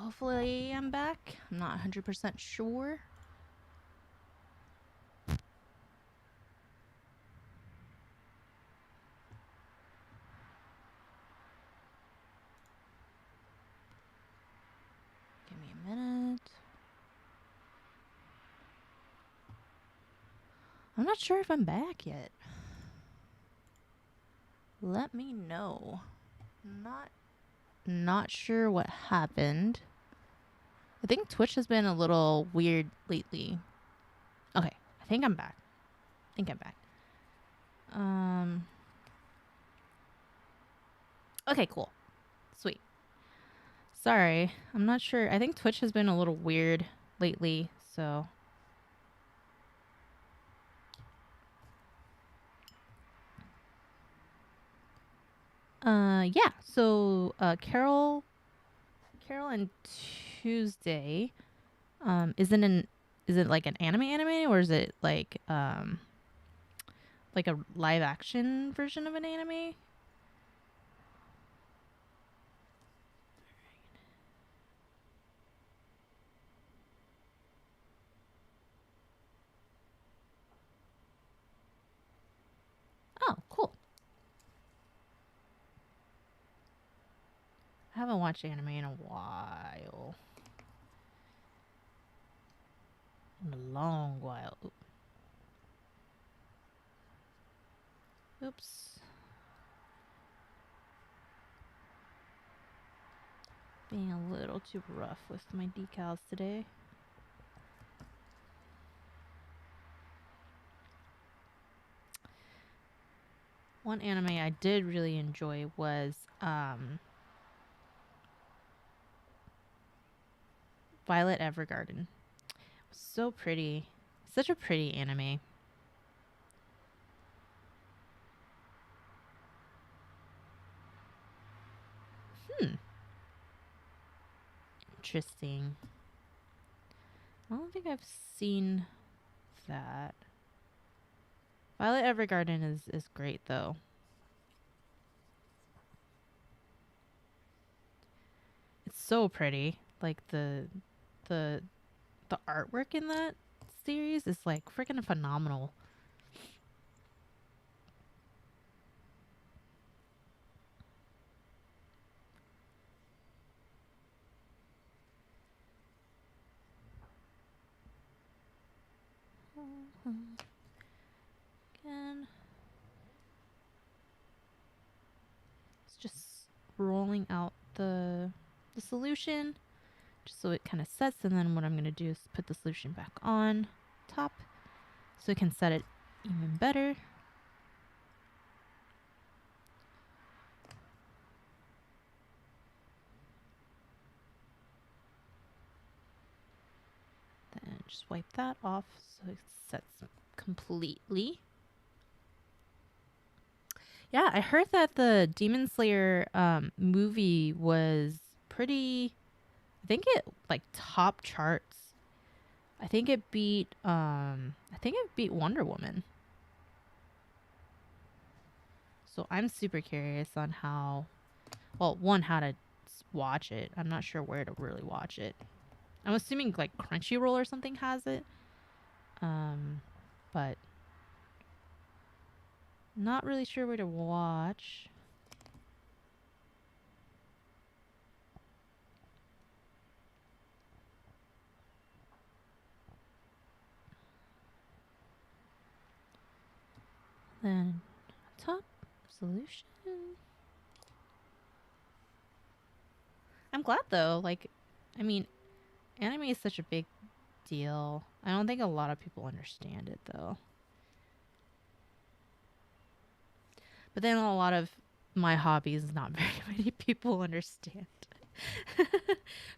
hopefully I'm back. I'm not 100% sure. Give me a minute. I'm not sure if I'm back yet. Let me know. Not sure what happened. I think Twitch has been a little weird lately. Okay, I think I'm back. Okay, cool. Sweet. Sorry, I'm not sure. I think Twitch has been a little weird lately, so. Yeah. So, Carol and Tuesday, is it like an anime, or is it like a live action version of an anime? Oh, cool. I haven't watched anime in a while. In a long while. Oops. Being a little too rough with my decals today. One anime I did really enjoy was Violet Evergarden. So pretty. Such a pretty anime. Interesting. I don't think I've seen that. Violet Evergarden is great though. It's so pretty. Like the artwork in that series is like freaking phenomenal. Again. It's just rolling out the solution just so it kind of sets, and then what I'm going to do is put the solution back on top so it can set it even better. Then just wipe that off so it sets completely. Yeah, I heard that the Demon Slayer movie was pretty. I think it like top charts. I think it beat Wonder Woman. So I'm super curious on how to watch it. I'm not sure where to really watch it. I'm assuming like Crunchyroll or something has it. But not really sure where to watch. Then top solution. I'm glad though. Like, I mean, anime is such a big deal. I don't think a lot of people understand it though. But then a lot of my hobbies, not very many people understand.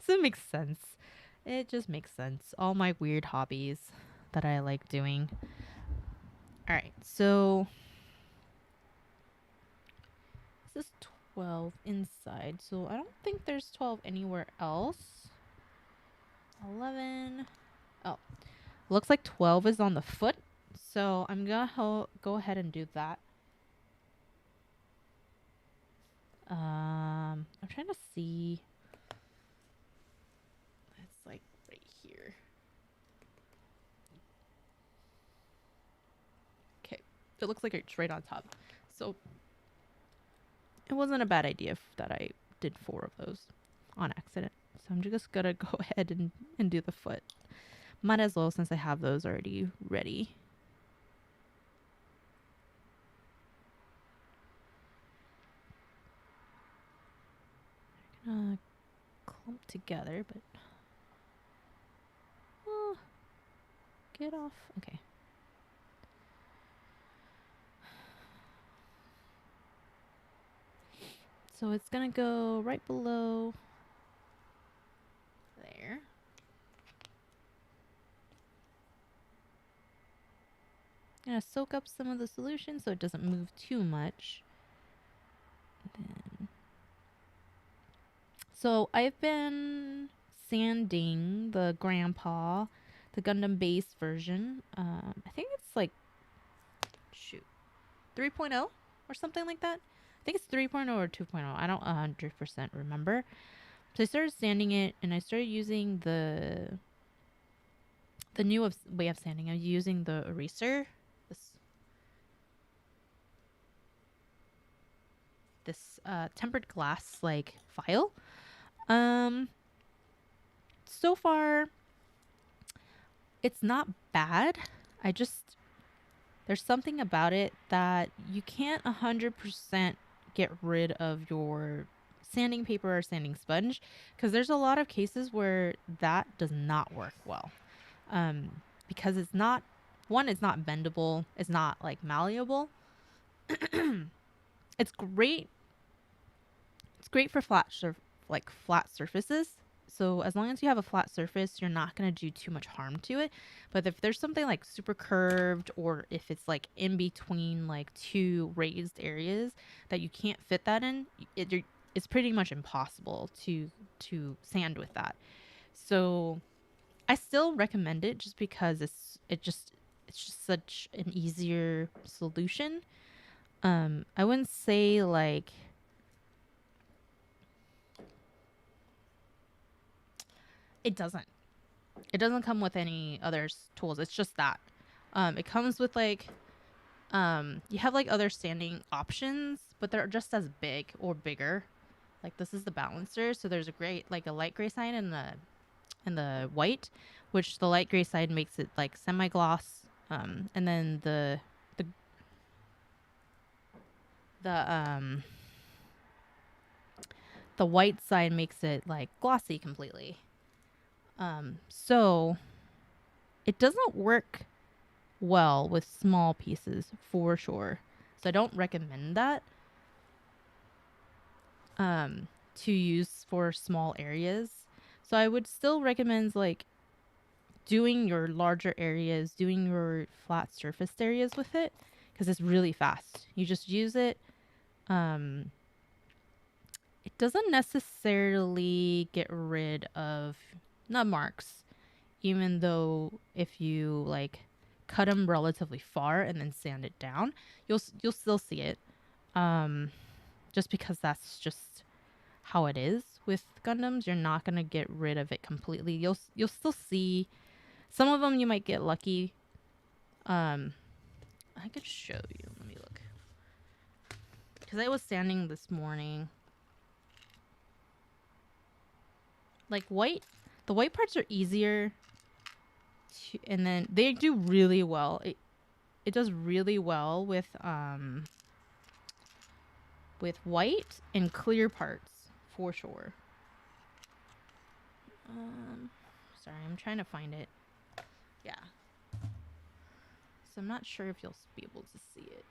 So it makes sense. It just makes sense. All my weird hobbies that I like doing. All right, so this is 12 inside. So I don't think there's 12 anywhere else. 11. Oh, looks like 12 is on the foot. So I'm going to go ahead and do that. I'm trying to see. It looks like it's right on top. So it wasn't a bad idea that I did 4 of those on accident. So I'm just gonna go ahead and do the foot. Might as well since I have those already ready. Clump together, but get off. Okay. So it's gonna go right below there. Gonna soak up some of the solution so it doesn't move too much. Then, so I've been sanding the Grandpa, the Gundam base version. I think it's like 3.0 or something like that. I think it's 3.0 or 2.0. I don't 100% remember. So I started sanding it, and I started using the new way of sanding. I'm using the eraser. This tempered glass like file. So far, it's not bad. There's something about it that you can't 100% get rid of your sanding paper or sanding sponge, because there's a lot of cases where that does not work well. Because it's not bendable, it's not like malleable. It's great for flat surfaces. So as long as you have a flat surface, you're not going to do too much harm to it. But if there's something like super curved, or if it's like in between like 2 raised areas that you can't fit that in, it's pretty much impossible to sand with that. So I still recommend it just because it's just such an easier solution. I wouldn't say like it doesn't come with any other tools. It's just that. It comes with like you have like other sanding options, but they're just as big or bigger. Like this is the balancer, so there's a light gray side and the white, which the light gray side makes it like semi-gloss, and then the white side makes it like glossy completely. So it doesn't work well with small pieces for sure. So I don't recommend that to use for small areas. So I would still recommend like doing your larger areas, doing your flat surface areas with it, because it's really fast. You just use it. It doesn't necessarily get rid of nub marks, even though if you like cut them relatively far and then sand it down, you'll still see it. Just because that's just how it is with Gundams. You're not gonna get rid of it completely. You'll still see some of them. You might get lucky. I could show you. Let me look. Because I was sanding this morning. Like the white parts are easier. And then they do really well. It does really well with white and clear parts for sure. Sorry, I'm trying to find it. Yeah. So I'm not sure if you'll be able to see it.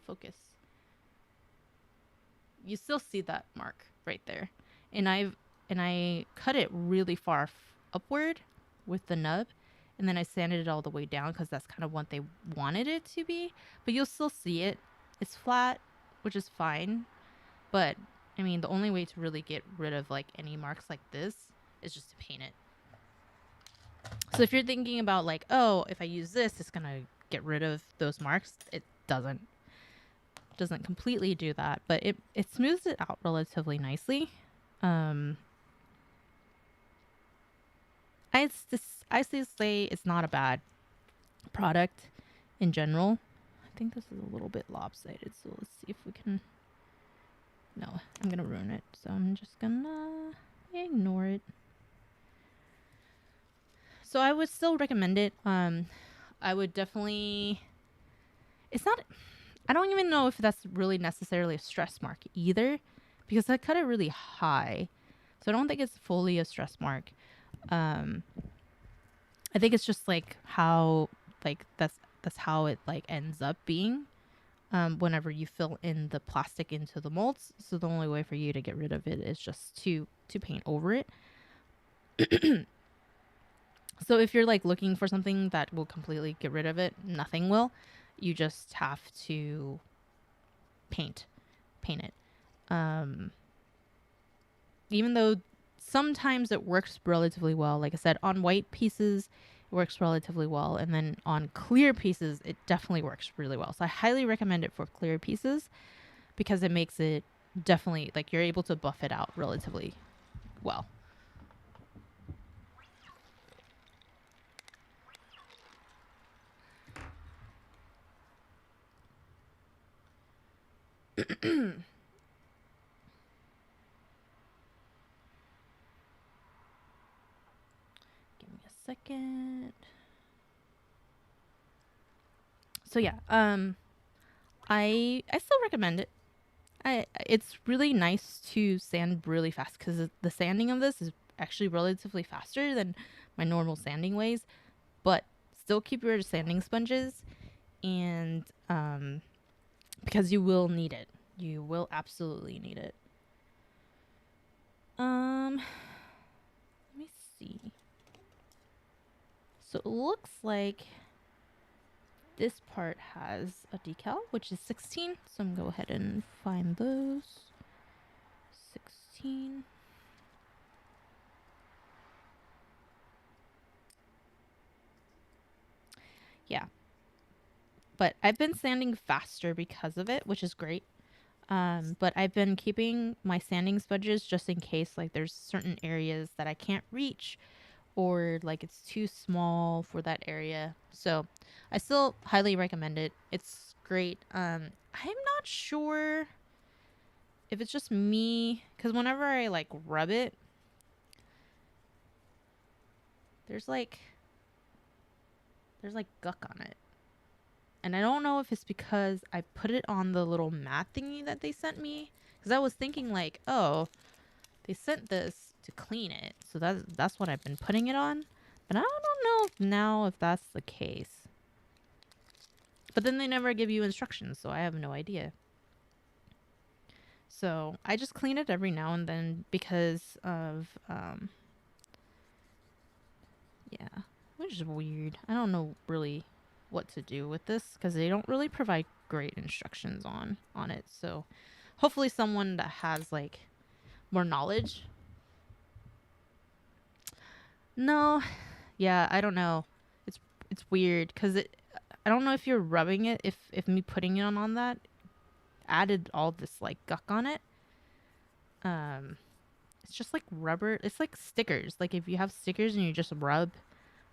Focus. You still see that mark right there. And I cut it really far upward with the nub, and then I sanded it all the way down because that's kind of what they wanted it to be. But you'll still see it. It's flat, which is fine. But I mean, the only way to really get rid of like any marks like this is just to paint it. So if you're thinking about like, oh, if I use this, it's gonna get rid of those marks, it doesn't completely do that, but it smooths it out relatively nicely. I still say it's not a bad product in general. I think this is a little bit lopsided, so let's see if we can... No, I'm gonna ruin it, so I'm just gonna ignore it. So I would still recommend it. I would definitely... It's not... I don't even know if that's really necessarily a stress mark either, because I cut it really high. So I don't think it's fully a stress mark. I think it's just like how, like, that's how it like ends up being. Whenever you fill in the plastic into the molds. So the only way for you to get rid of it is just to paint over it. So if you're like looking for something that will completely get rid of it, nothing will. You just have to paint it. Even though sometimes it works relatively well. Like I said, on white pieces, it works relatively well. And then on clear pieces, it definitely works really well. So I highly recommend it for clear pieces because it makes it definitely, like, you're able to buff it out relatively well. Give me a second. So yeah, I still recommend it. It's really nice to sand really fast because the sanding of this is actually relatively faster than my normal sanding ways, but still keep your sanding sponges, and because you will need it. You will absolutely need it. Let me see. So it looks like this part has a decal, which is 16. So I'm gonna go ahead and find those. 16. Yeah. But I've been sanding faster because of it, which is great. But I've been keeping my sanding sponges just in case, like, there's certain areas that I can't reach, or like it's too small for that area. So I still highly recommend it. It's great. I'm not sure if it's just me, because whenever I like rub it, there's like guck on it. And I don't know if it's because I put it on the little mat thingy that they sent me. Because I was thinking like, oh, they sent this to clean it. So that's what I've been putting it on. But I don't know now if that's the case. But then they never give you instructions, so I have no idea. So I just clean it every now and then because of, yeah, which is weird. I don't know really what to do with this because they don't really provide great instructions on it. So hopefully someone that has like more knowledge. No, yeah, I don't know. It's weird because I don't know if you're rubbing it, if me putting it on that added all this like guck on it. It's just like rubber. It's like stickers. Like if you have stickers and you just rub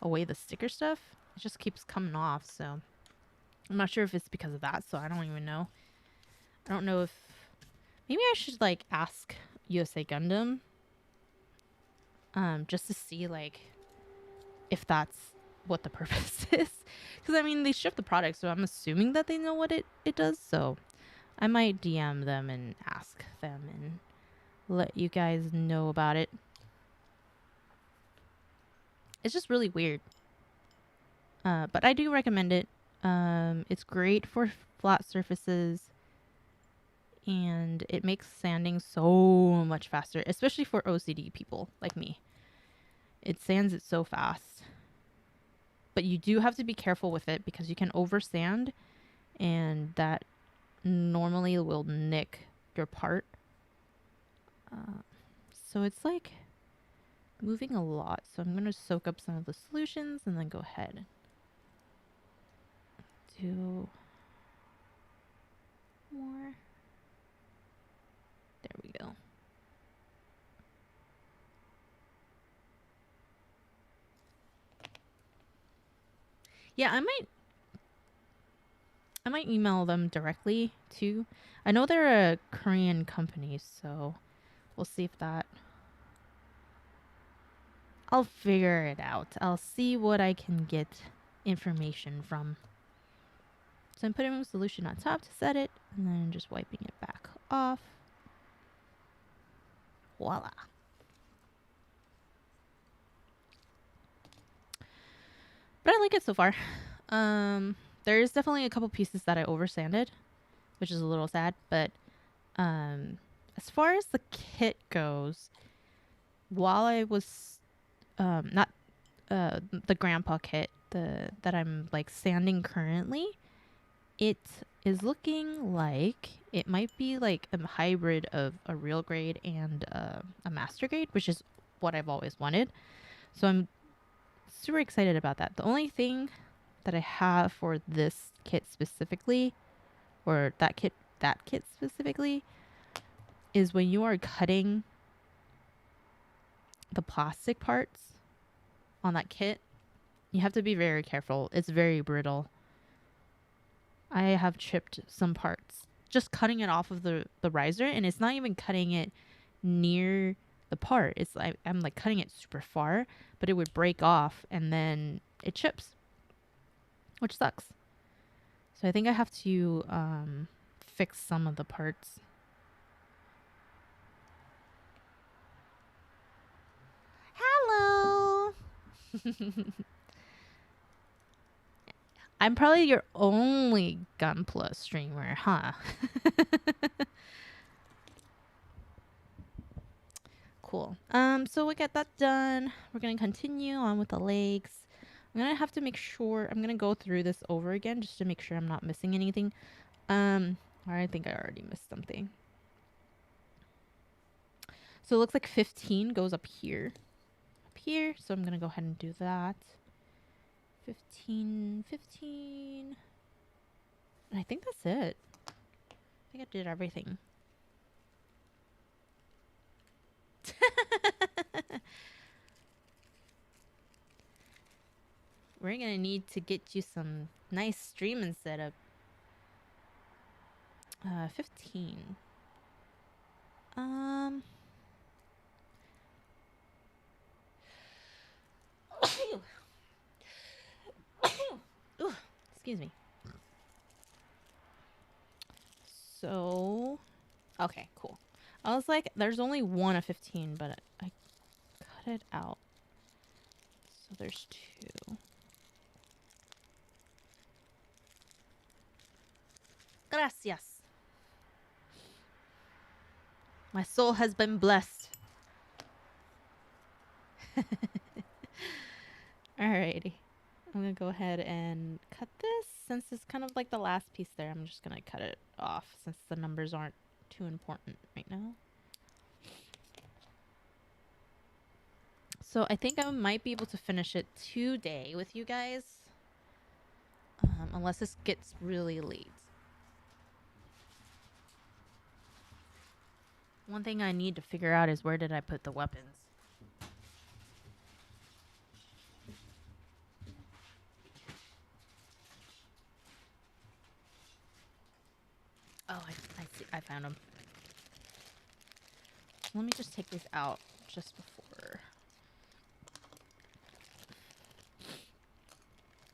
away the sticker stuff, it just keeps coming off. So I'm not sure if it's because of that. So I don't even know. I don't know if maybe I should like ask USA Gundam, just to see like if that's what the purpose is. Because I mean they ship the product, so I'm assuming that they know what it does. So I might DM them and ask them and let you guys know about it. It's just really weird. But I do recommend it. It's great for flat surfaces, and it makes sanding so much faster, especially for OCD people like me. It sands it so fast. But you do have to be careful with it because you can over sand, and that normally will nick your part. So it's like moving a lot. So I'm going to soak up some of the solutions and then go ahead. Do more. There we go. Yeah, I might email them directly too. I know they're a Korean company, so we'll see if that. I'll figure it out. I'll see what I can get information from. So I'm putting a solution on top to set it, and then just wiping it back off. Voila. But I like it so far. There is definitely a couple pieces that I oversanded, which is a little sad. But as far as the kit goes, while I was not the grandpa kit, that I'm like sanding currently, it is looking like it might be like a hybrid of a real grade and a master grade, which is what I've always wanted. So I'm super excited about that. The only thing that I have for this kit specifically, or that kit specifically, is when you are cutting the plastic parts on that kit, you have to be very careful. It's very brittle. I have chipped some parts just cutting it off of the riser, and it's not even cutting it near the part. It's like I'm like cutting it super far, but it would break off and then it chips, which sucks. So I think I have to fix some of the parts. Hello. I'm probably your only Gunpla streamer, huh? Cool. So we got that done. We're gonna continue on with the legs. I'm gonna have to make sure I'm gonna go through this over again just to make sure I'm not missing anything. Or I think I already missed something. So it looks like 15 goes up here. Up here. So I'm gonna go ahead and do that. 15. And I think that's it. I think I did everything. We're gonna need to get you some nice streaming setup. 15. Ooh, excuse me. So, okay, cool. I was like, there's only one of 15, but I cut it out. So there's 2. Gracias. My soul has been blessed. Alrighty. I'm gonna go ahead and cut this. Since it's kind of like the last piece there, I'm just gonna cut it off since the numbers aren't too important right now. So I think I might be able to finish it today with you guys. Unless this gets really late. One thing I need to figure out is where did I put the weapons? Oh, I see. I found them. Let me just take these out just before.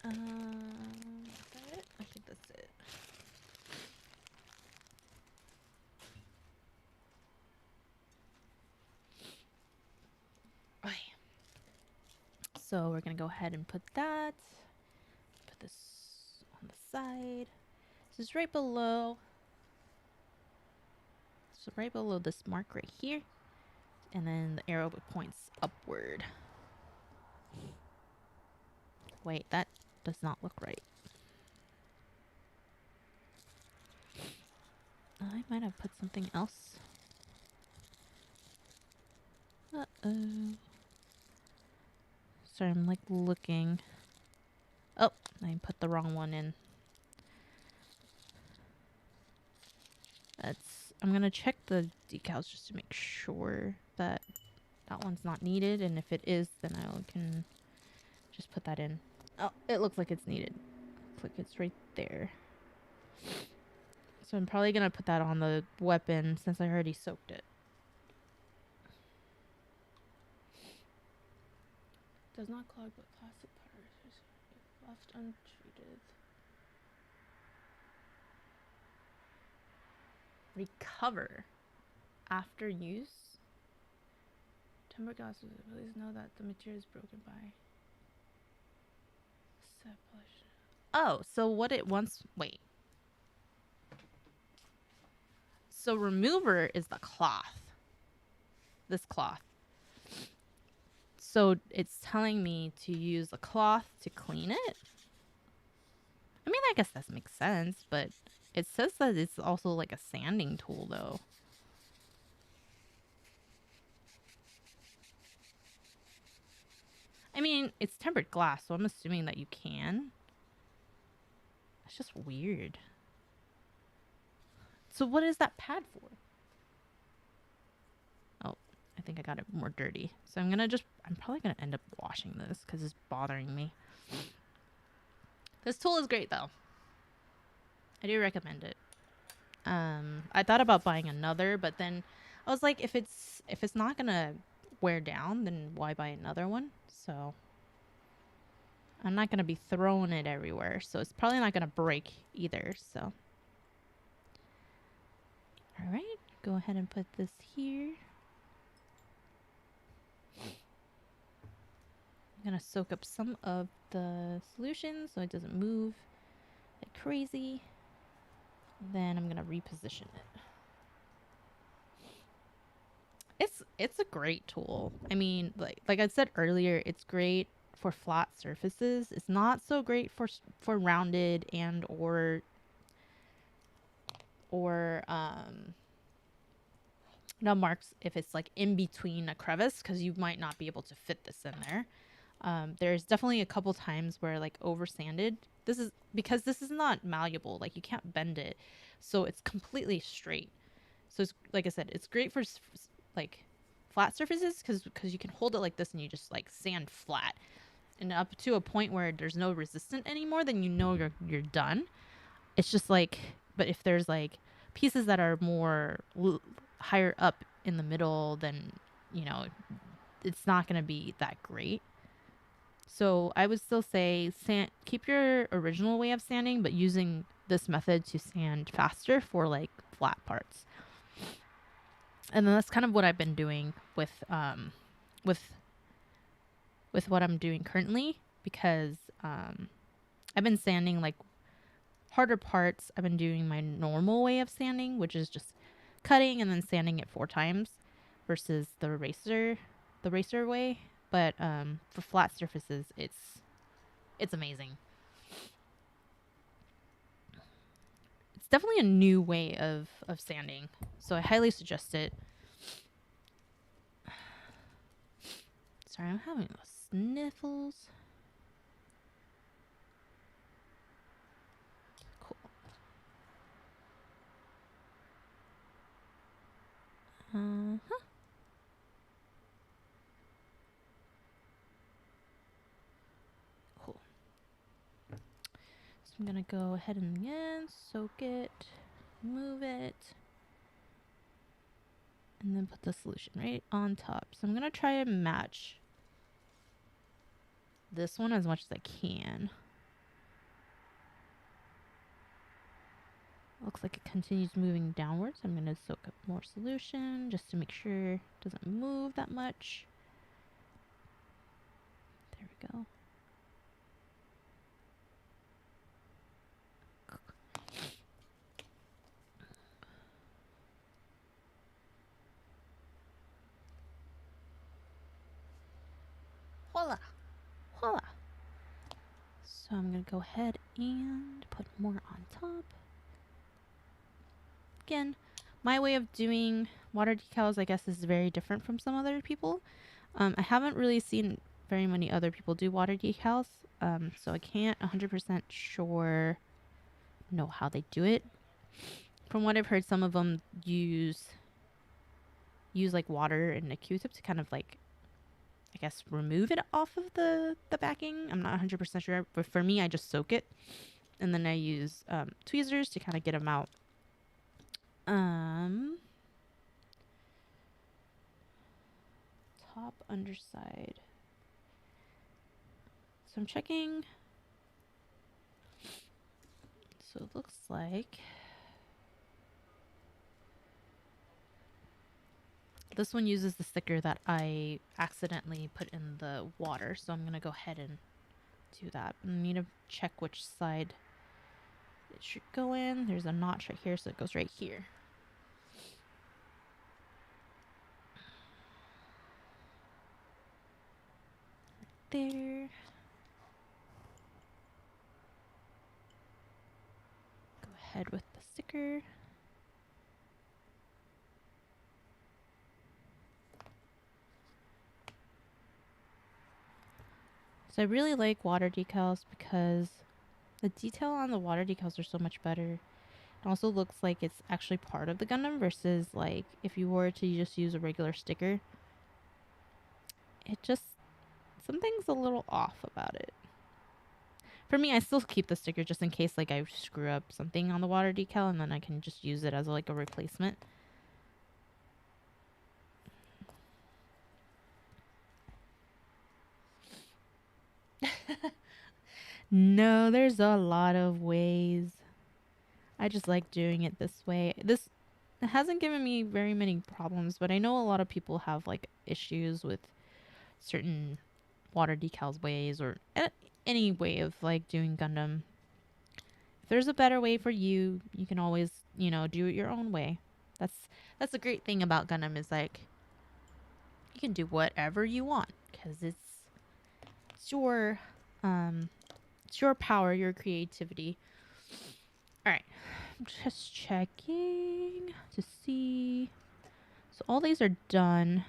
Is that it? I think that's it. Okay. So we're gonna go ahead and put that. Put this on the side. This is right below. So right below this mark right here. And then the arrow points upward. Wait, that does not look right. I might have put something else. Uh-oh. Sorry, I'm like looking. Oh, I put the wrong one in. I'm gonna check the decals just to make sure that that one's not needed, and if it is, then I can just put that in. Oh, it looks like it's needed. Looks like it's right there. So I'm probably going to put that on the weapon since I already soaked it. Does not clog, but plastic particles if left untreated. Recover after use. Tempered glass. Please know that the material is broken by. Oh, so what it wants. Wait. So remover is the cloth. This cloth. So it's telling me to use the cloth to clean it. I mean, I guess that makes sense, but it says that it's also like a sanding tool, though. I mean, it's tempered glass, so I'm assuming that you can. It's just weird. So what is that pad for? Oh, I think I got it more dirty. So I'm probably gonna end up washing this because it's bothering me. This tool is great though. I do recommend it. I thought about buying another, but then I was like, if it's not gonna wear down, then why buy another one? So I'm not gonna be throwing it everywhere, so it's probably not gonna break either. So all right, go ahead and put this here. I'm gonna soak up some of the solution so it doesn't move like crazy. Then I'm gonna reposition it. It's a great tool. I mean, like I said earlier, it's great for flat surfaces. It's not so great for rounded and or no marks if it's like in between a crevice, because you might not be able to fit this in there. There's definitely a couple times where like over sanded. This is because this is not malleable. Like you can't bend it, so it's completely straight. So it's like I said, it's great for like flat surfaces because you can hold it like this and you just like sand flat, and up to a point where there's no resistance anymore, then you know you're done. It's just like, but if there's like pieces that are more higher up in the middle, then you know it's not gonna be that great. So I would still say keep your original way of sanding, but using this method to sand faster for like flat parts. And then that's kind of what I've been doing with what I'm doing currently, because I've been sanding like harder parts. I've been doing my normal way of sanding, which is just cutting and then sanding it 4 times versus the racer way. But for flat surfaces, it's amazing. It's definitely a new way of sanding, so I highly suggest it. Sorry, I'm having the sniffles. Cool. Uh-huh. Cool. So I'm gonna go ahead and again soak it, move it, and then put the solution right on top. So I'm gonna try and match this one as much as I can. Looks like it continues moving downwards. I'm gonna soak up more solution just to make sure it doesn't move that much. There we go. Voila! Voila! So I'm going to go ahead and put more on top. Again, my way of doing water decals, I guess, is very different from some other people. I haven't really seen very many other people do water decals, so I can't 100% sure know how they do it. From what I've heard, some of them use like water and a Q-tip to kind of like I guess, remove it off of the backing. I'm not 100% sure, but for me, I just soak it. And then I use tweezers to kind of get them out. Top underside. So I'm checking. So it looks like this one uses the sticker that I accidentally put in the water. So I'm going to go ahead and do that. I need to check which side it should go in. There's a notch right here, so it goes right here. Right there. Go ahead with the sticker. So I really like water decals because the detail on the water decals are so much better. It also looks like it's actually part of the Gundam versus like if you were to just use a regular sticker. It just, something's a little off about it. For me, I still keep the sticker just in case like I screw up something on the water decal, and then I can just use it as like a replacement. No, there's a lot of ways. I just like doing it this way. This hasn't given me very many problems, but I know a lot of people have like issues with certain water decals ways or any way of like doing Gundam. If there's a better way for you, you can always, you know, do it your own way. That's the great thing about Gundam is like you can do whatever you want because it's your power, your creativity. All right, I'm just checking to see. So all these are done.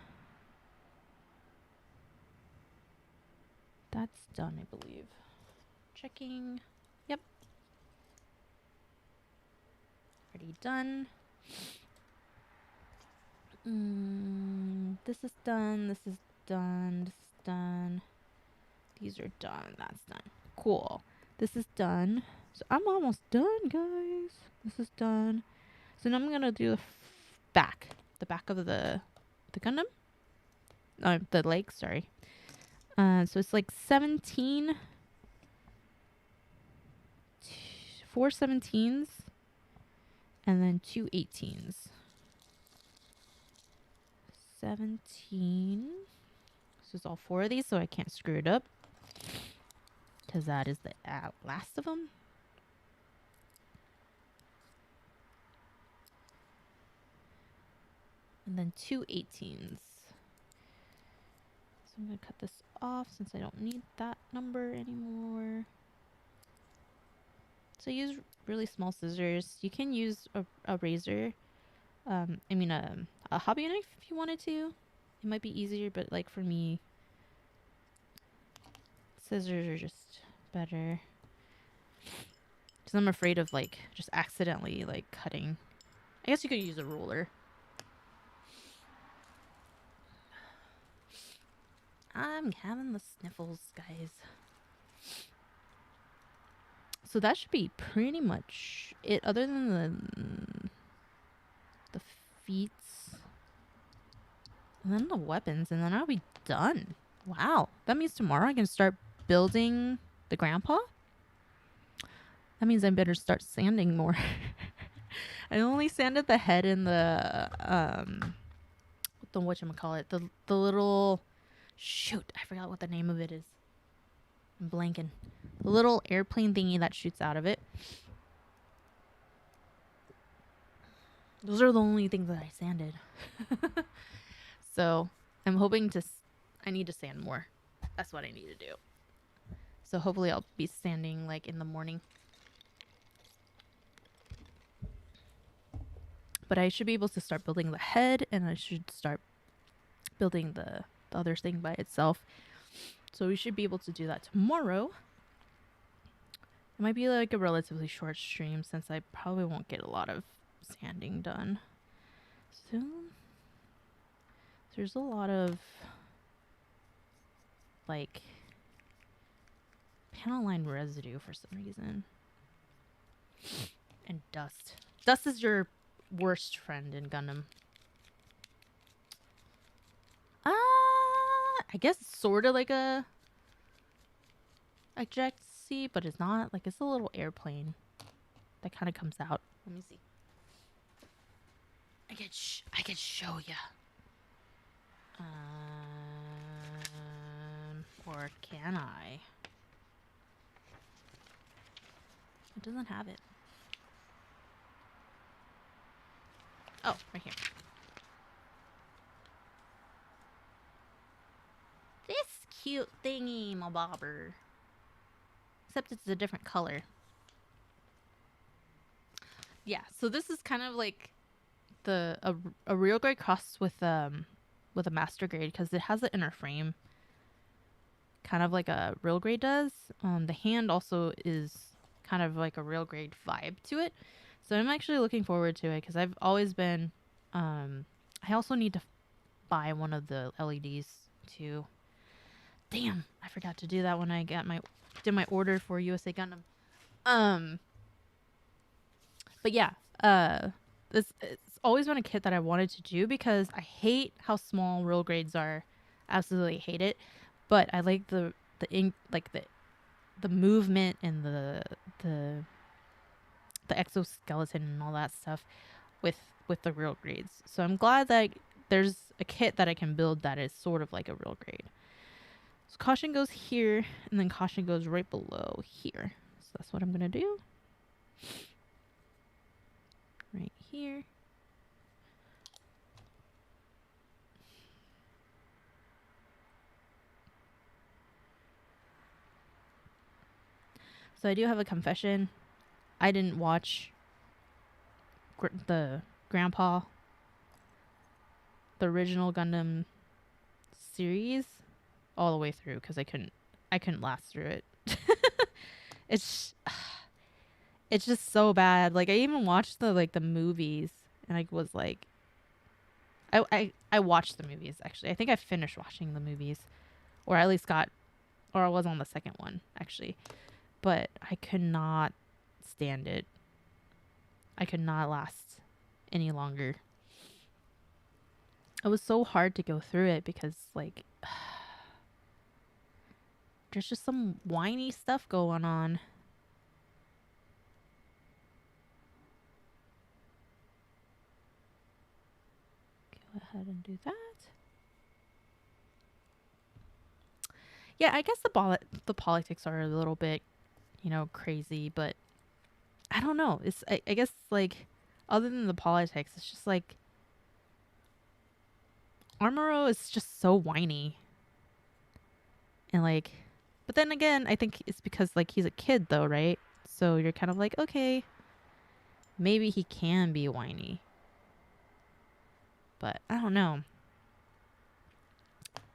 That's done, I believe. Checking. Yep. Already done. This is done. This is done. This is done. These are done. That's done. Cool. This is done. So I'm almost done, guys. This is done. So now I'm gonna do the back. The back of the Gundam. The leg. Sorry. So it's like 17. 4 17s. And then 2 18s. 17. This is all 4 of these, so I can't screw it up. Because that is the last of them. And then 2 18s. So I'm going to cut this off since I don't need that number anymore. So use really small scissors. You can use a razor. I mean a hobby knife if you wanted to. It might be easier, but like for me, scissors are just better. Because I'm afraid of like just accidentally like cutting. I guess you could use a ruler. I'm having the sniffles, guys. So that should be pretty much it, other than the feet. And then the weapons, and then I'll be done. Wow. That means tomorrow I can start building the grandpa? That means I better start sanding more. I only sanded the head and the whatchamacallit, the little, shoot, I forgot what the name of it is. I'm blanking. The little airplane thingy that shoots out of it. Those are the only things that I sanded. So I'm hoping I need to sand more. That's what I need to do. So hopefully I'll be sanding like in the morning. But I should be able to start building the head, and I should start building the other thing by itself. So we should be able to do that tomorrow. It might be like a relatively short stream since I probably won't get a lot of sanding done. So there's a lot of like panel line residue for some reason. And dust. Dust is your worst friend in Gundam. I guess it's sort of like a eject seat, but it's not. Like, it's a little airplane that kind of comes out. Let me see. I could show ya. Or can I? It doesn't have it. Oh, right here. This cute thingy, my bobber. Except it's a different color. Yeah, so this is kind of like a real grade crossed with a master grade because it has an inner frame, kind of like a real grade does. The hand also is kind of like a real grade vibe to it, so I'm actually looking forward to it because I've always been. I also need to buy one of the LEDs too. Damn, I forgot to do that when I did my order for USA Gundam. But yeah, it's always been a kit that I wanted to do because I hate how small real grades are. Absolutely hate it. But I like the movement and the exoskeleton and all that stuff with the real grades. So I'm glad that there's a kit that I can build that is sort of like a real grade. So caution goes here, and then caution goes right below here. So that's what I'm gonna do. Right here. So I do have a confession. I didn't watch the Grandpa, the original Gundam series, all the way through because I couldn't last through it. it's just so bad. Like I even watched the movies, and I was like, I watched the movies actually. I think I finished watching the movies, or at least or I was on the second one actually, but I could not stand it. I could not last any longer. It was so hard to go through it because like there's just some whiny stuff going on. Go ahead and do that. Yeah, I guess the politics are a little bit, crazy, but I don't know. It's I guess like other than the politics, it's just like Armoro is just so whiny. And like, but then again, I think it's because like he's a kid though, right? So you're kind of like, okay, maybe he can be whiny. But I don't know.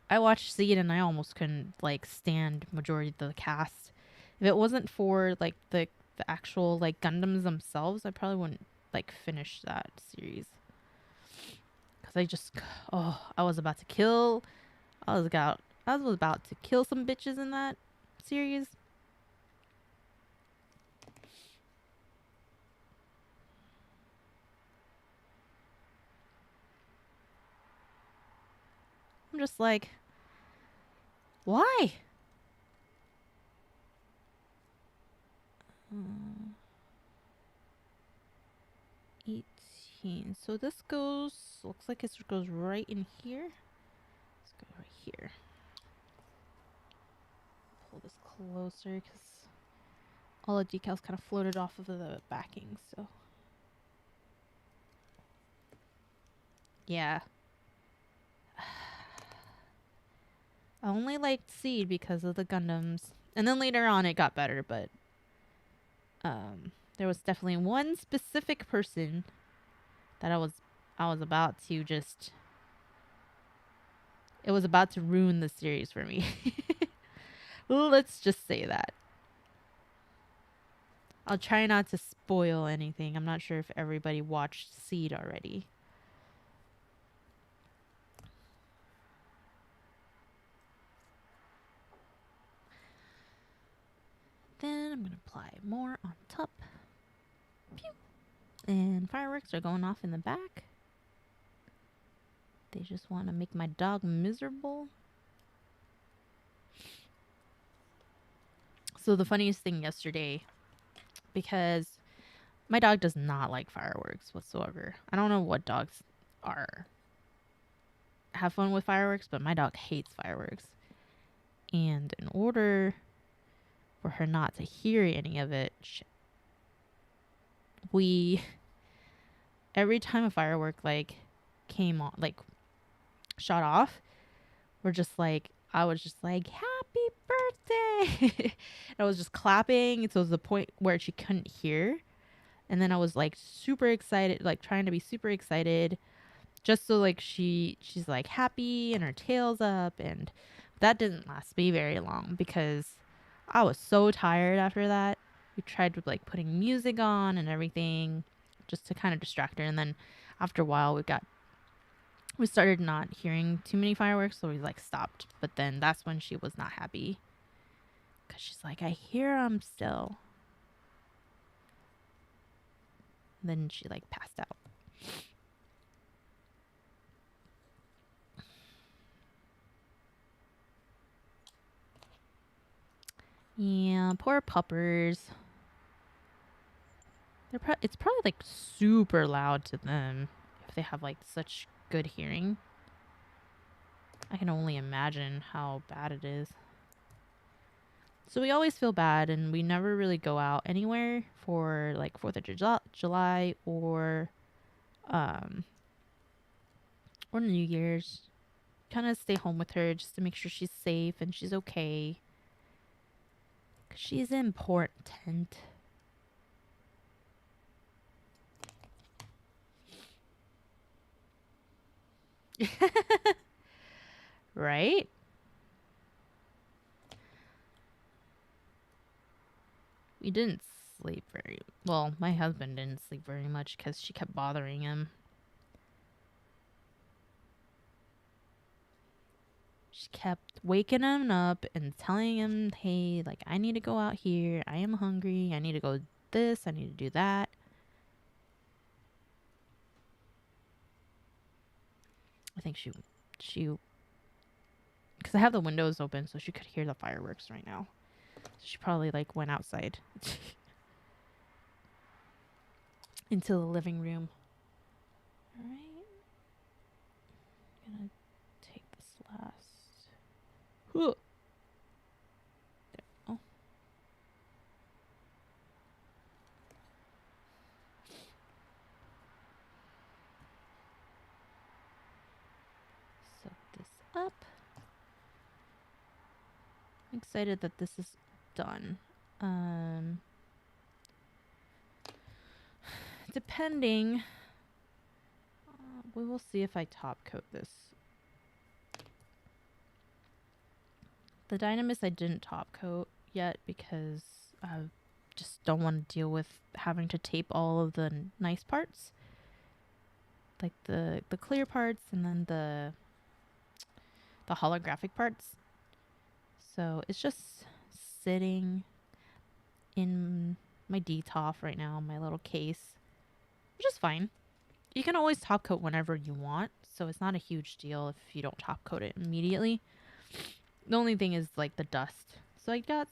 I watched Seed and I almost couldn't like stand majority of the cast. If it wasn't for like the actual like Gundams themselves, I probably wouldn't like finish that series. Cause I was about to kill some bitches in that series. I'm just like, why? 18. So this looks like it goes right in here. Let's go right here. Pull this closer because all the decals kind of floated off of the backing. So yeah. I only liked Seed because of the Gundams. And then later on it got better, but there was definitely one specific person that I was about to just it was about to ruin the series for me. Let's just say that. I'll try not to spoil anything. I'm not sure if everybody watched Seed already. then I'm gonna apply more on top. Pew! And fireworks are going off in the back. They just want to make my dog miserable. So the funniest thing yesterday, because my dog does not like fireworks whatsoever. I don't know what dogs are have fun with fireworks, but my dog hates fireworks. And in order for her not to hear any of it, we every time a firework like came on, like shot off, I was just like, happy birthday. I was just clapping. So it was the point where she couldn't hear. And then I was like super excited, like trying to be super excited just so like she's like happy and her tail's up. And that didn't last me very long because I was so tired after that. We tried with like putting music on and everything just to kind of distract her. And then after a while we started not hearing too many fireworks, so we like stopped. But then that's when she was not happy because she's like, I hear them still. And then she like passed out. Yeah, poor puppers. It's probably like super loud to them if they have like such good hearing. I can only imagine how bad it is. So we always feel bad, and we never really go out anywhere for like 4th of July or New Year's. Kind of stay home with her just to make sure she's safe and she's okay. 'Cause she's important. Right? We didn't sleep very well. My husband didn't sleep very much because she kept bothering him. She kept waking him up and telling him, hey, like, I need to go out here. I am hungry. I need to go this. I need to do that. I think she, because I have the windows open so she could hear the fireworks right now. So she probably, like, went outside into the living room. All right. I'm going to take this last. There. Oh. Set this up. I'm excited that this is done. Depending, we will see if I top coat this. The Dynamis I didn't top coat yet because I just don't want to deal with having to tape all of the nice parts, like the clear parts and then the holographic parts. So it's just sitting in my DTOF right now, my little case, which is fine. You can always top coat whenever you want, so it's not a huge deal if you don't top coat it immediately. The only thing is like the dust. So I got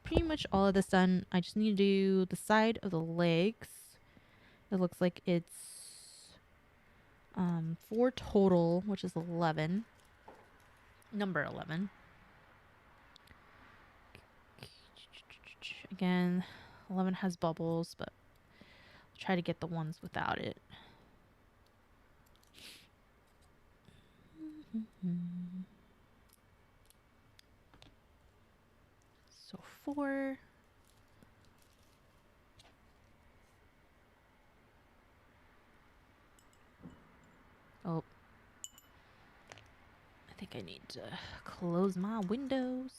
pretty much all of this done. I just need to do the side of the legs. It looks like it's 4 total, which is 11. Number 11. Again, 11 has bubbles, but I'll try to get the ones without it. So 4. Oh. I think I need to close my windows.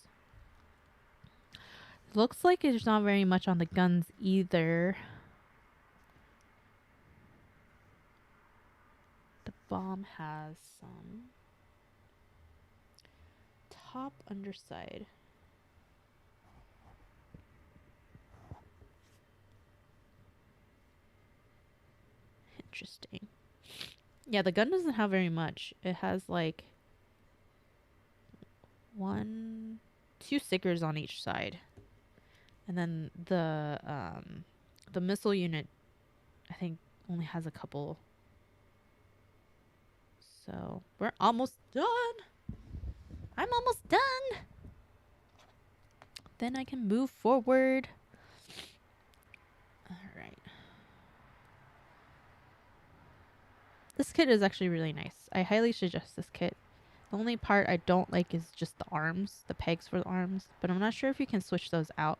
Looks like there's not very much on the guns either. The bomb has some. Top underside. Interesting. Yeah, the gun doesn't have very much. It has like two stickers on each side. And then the missile unit, I think, only has a couple. So we're almost done. I'm almost done. Then I can move forward. All right. This kit is actually really nice. I highly suggest this kit. The only part I don't like is just the arms, the pegs for the arms. But I'm not sure if you can switch those out.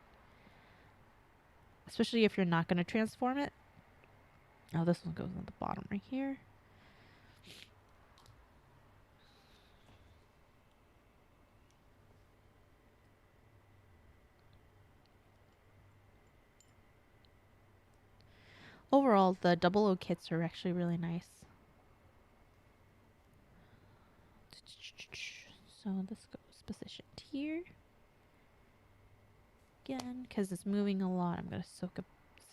Especially if you're not going to transform it. Oh, this one goes on the bottom right here. Overall, the 00 kits are actually really nice. So this goes positioned here. Again, because it's moving a lot, I'm going to soak up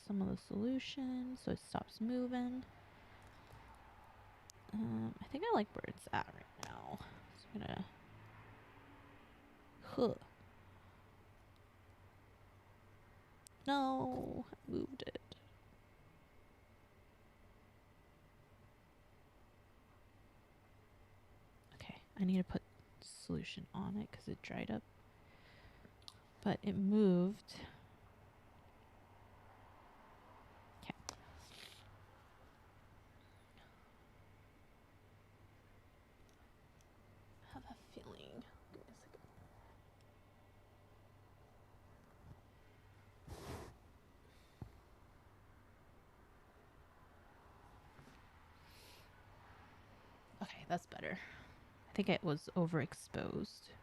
some of the solution so it stops moving. I think I like where it's at right now. So I'm going to... No, I moved it. Okay, I need to put solution on it because it dried up. But it moved. Okay. I have a feeling. Give me a second. Okay, that's better. I think it was overexposed.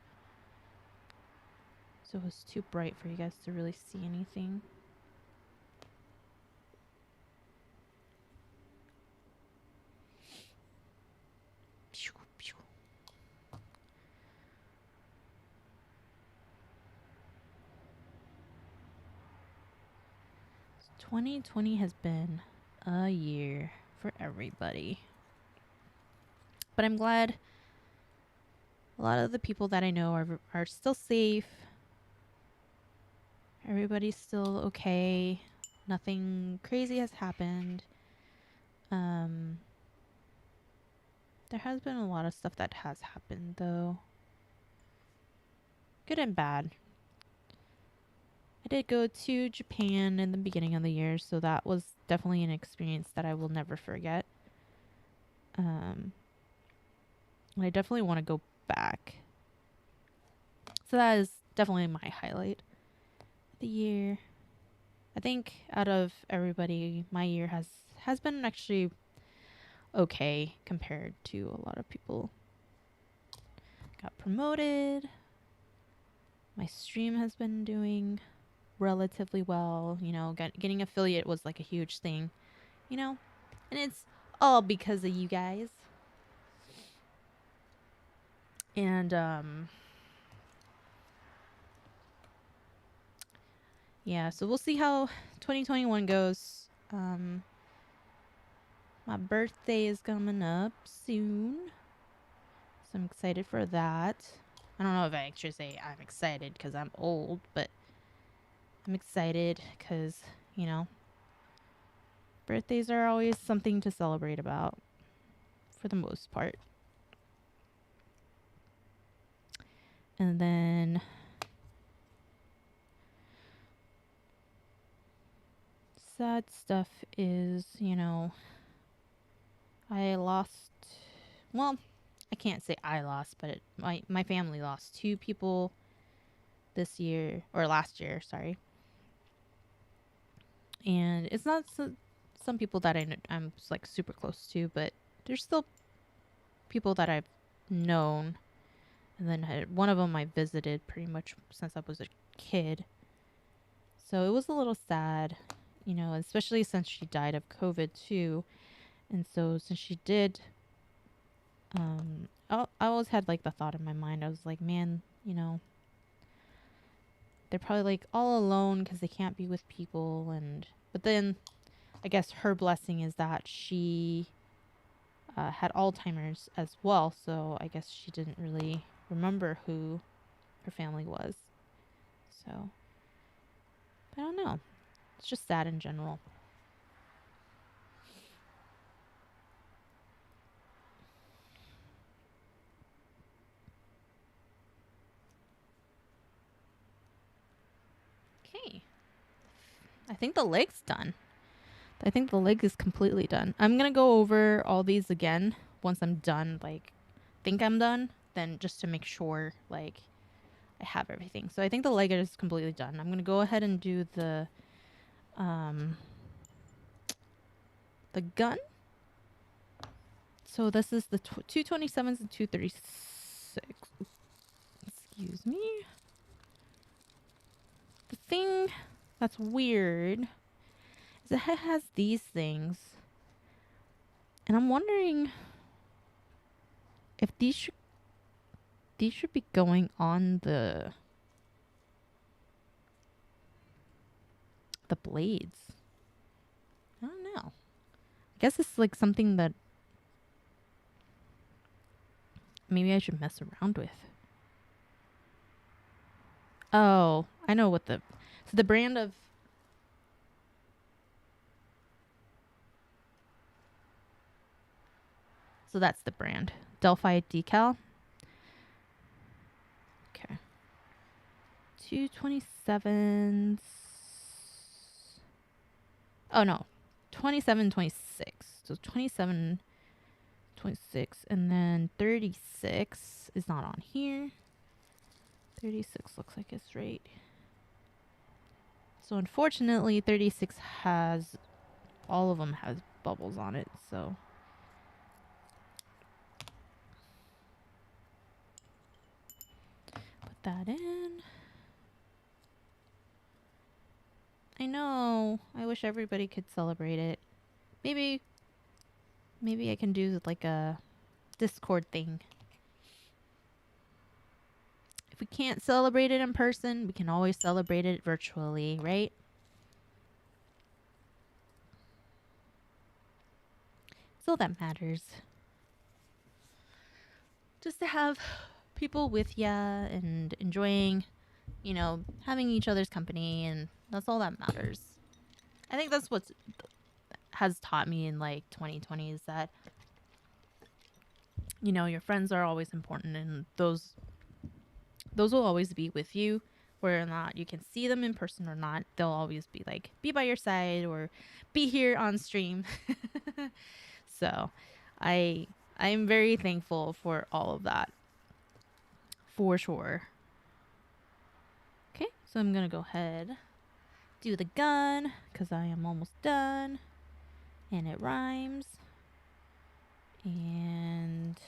So it was too bright for you guys to really see anything. Pew, pew. 2020 has been a year for everybody. But I'm glad a lot of the people that I know are still safe. Everybody's still okay. Nothing crazy has happened. There has been a lot of stuff that has happened, though. Good and bad. I did go to Japan in the beginning of the year, so that was definitely an experience that I will never forget. And I definitely want to go back. So that is definitely my highlight of the year. I think out of everybody, my year has been actually okay compared to a lot of people. Got promoted. My stream has been doing relatively well. You know, getting affiliate was like a huge thing, you know, and it's all because of you guys. And yeah, so we'll see how 2021 goes. My birthday is coming up soon, so I'm excited for that. I don't know if I actually say I'm excited because I'm old, but I'm excited because, you know, birthdays are always something to celebrate about for the most part. And then sad stuff is, you know, I lost, well, I can't say I lost, but my family lost 2 people this year, or last year, sorry. And it's not some people that I'm like super close to, but there's still people that I've known. And then one of them I visited pretty much since I was a kid. So it was a little sad, you know, especially since she died of COVID too. And so since she did, I always had like the thought in my mind. I was like, man, you know, they're probably like all alone because they can't be with people. But then I guess her blessing is that she had Alzheimer's as well, so I guess she didn't really remember who her family was. So, I don't know. It's just sad in general. Okay. I think the leg's done. I think the leg is completely done. I'm going to go over all these again once I'm done, like, think I'm done, then just to make sure, like, I have everything. So I think the leg is completely done. I'm going to go ahead and do the gun. So this is the 227s and 236. Excuse me. The thing that's weird is it has these things. And I'm wondering if these should be going on the blades. I don't know. I guess it's like something that maybe I should mess around with. Oh, I know what so the brand of so that's the brand. Delphi decal. Okay. 227s. Oh no. 27, 26. So 27, 26, and then 36 is not on here. 36 looks like it's right. So unfortunately, 36 has, all of them has bubbles on it, so. Put that in. I know. I wish everybody could celebrate it. Maybe I can do like a Discord thing. If we can't celebrate it in person, we can always celebrate it virtually, right? So that matters. Just to have people with ya and enjoying, you know, having each other's company, and that's all that matters. I think that's what has taught me in like 2020 is that, you know, your friends are always important, and those will always be with you, whether or not you can see them in person or not. They'll always be like, be by your side or be here on stream. So I'm very thankful for all of that, for sure. Okay, so I'm gonna go ahead, do the gun, because I am almost done, and it rhymes. And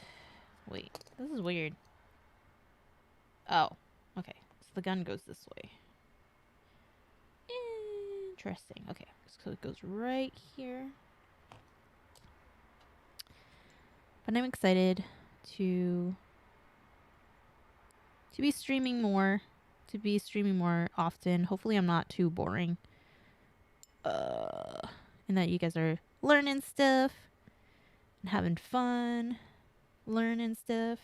wait, this is weird. Oh, okay, so the gun goes this way. Interesting. Okay, so it goes right here. But I'm excited to be streaming more, often. Hopefully I'm not too boring. And that you guys are learning stuff and having fun learning stuff.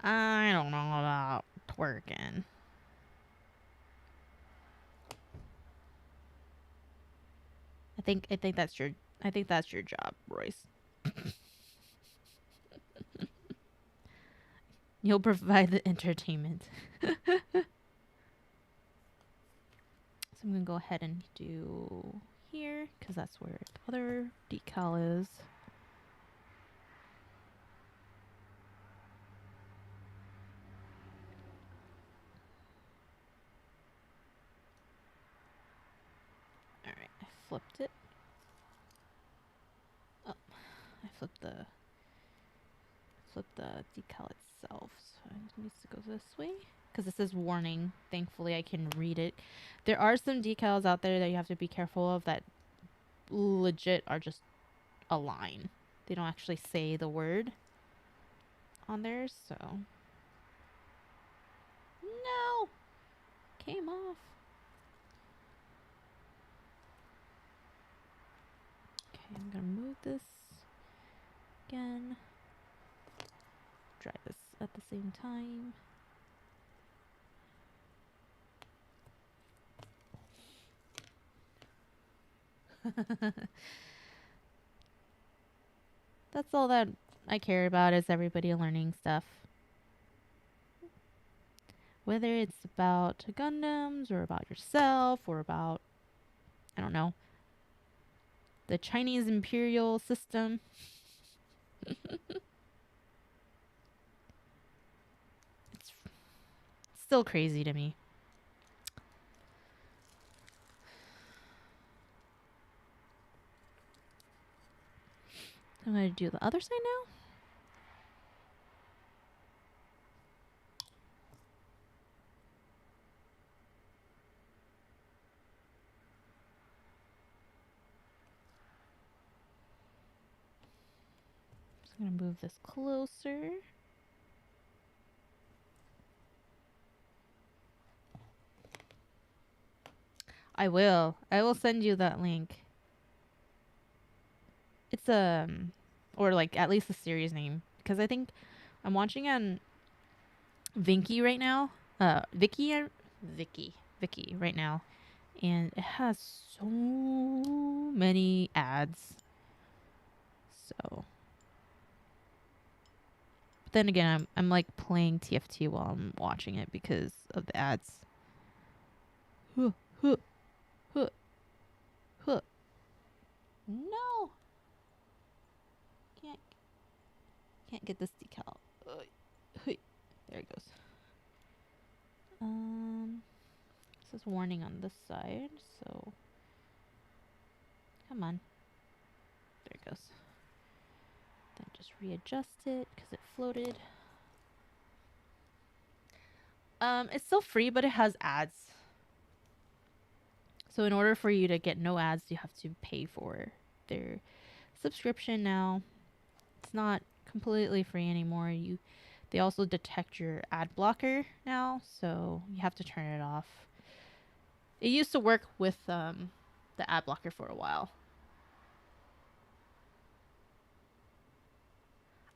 I don't know about twerking. I think that's your job, Royce. You'll provide the entertainment. So I'm going to go ahead and do here, because that's where the other decal is. Alright, I flipped it. Oh, I flipped the decal itself, so it needs to go this way. Because it says warning. Thankfully, I can read it. There are some decals out there that you have to be careful of that legit are just a line. They don't actually say the word on there, so. No! Came off. Okay, I'm gonna move this again. Dry this at the same time. That's all that I care about, is everybody learning stuff. Whether it's about Gundams or about yourself or about, I don't know, the Chinese imperial system. It's still crazy to me. I'm going to do the other side now. I'm going to move this closer. I will send you that link. It's or like at least the series name, because I think I'm watching on Vinky right now. Vicky right now, and it has so many ads. So, but then again, I'm like playing TFT while I'm watching it because of the ads. Huh, huh, huh, huh. No, can't get this decal. There it goes. It says warning on this side, so come on. There it goes. Then just readjust it because it floated. It's still free, but it has ads. So in order for you to get no ads, you have to pay for their subscription now. It's not completely free anymore. They also detect your ad blocker now, so you have to turn it off. It used to work with the ad blocker for a while.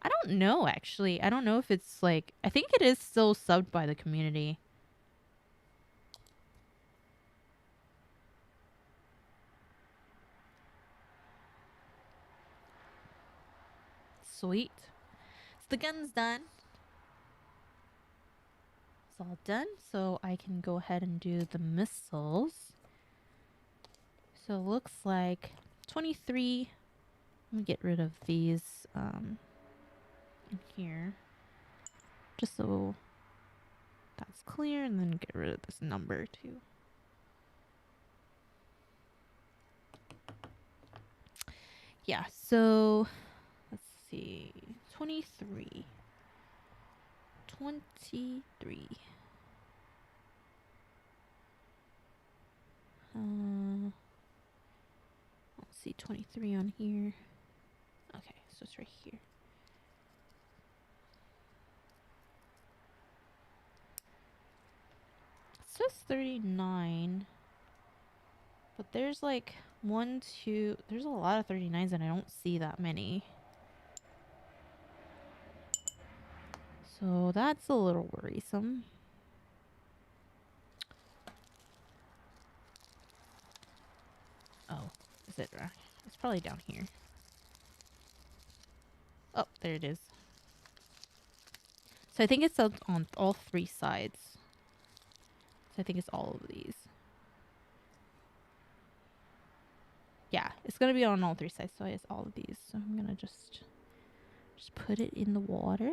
I don't know, actually. I don't know if it's like... I think it is still subbed by the community. Sweet. So the gun's done. It's all done. So I can go ahead and do the missiles. So it looks like 23. Let me get rid of these in here. Just so that's clear, and then get rid of this number too. Yeah, so let's see. 23. Let's see, 23 on here. Okay, so it's right here. It says 39. But there's like there's a lot of 39s and I don't see that many. So that's a little worrisome. Oh, is it? It's probably down here. Oh, there it is. So I think it's on all three sides. So I think it's all of these. Yeah, it's going to be on all three sides, so it's all of these. So I'm going to just put it in the water.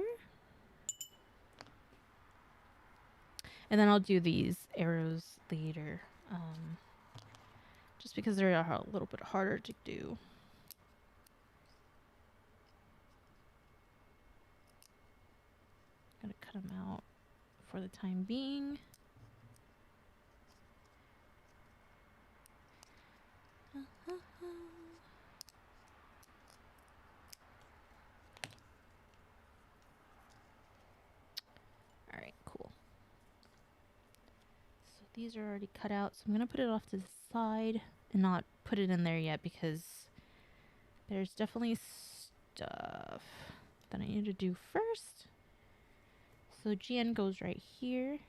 And then I'll do these arrows later. Just because they're a little bit harder to do. Gonna cut them out for the time being. these are already cut out, so I'm going to put it off to the side and not put it in there yet because there's definitely stuff that I need to do first. So GN goes right here.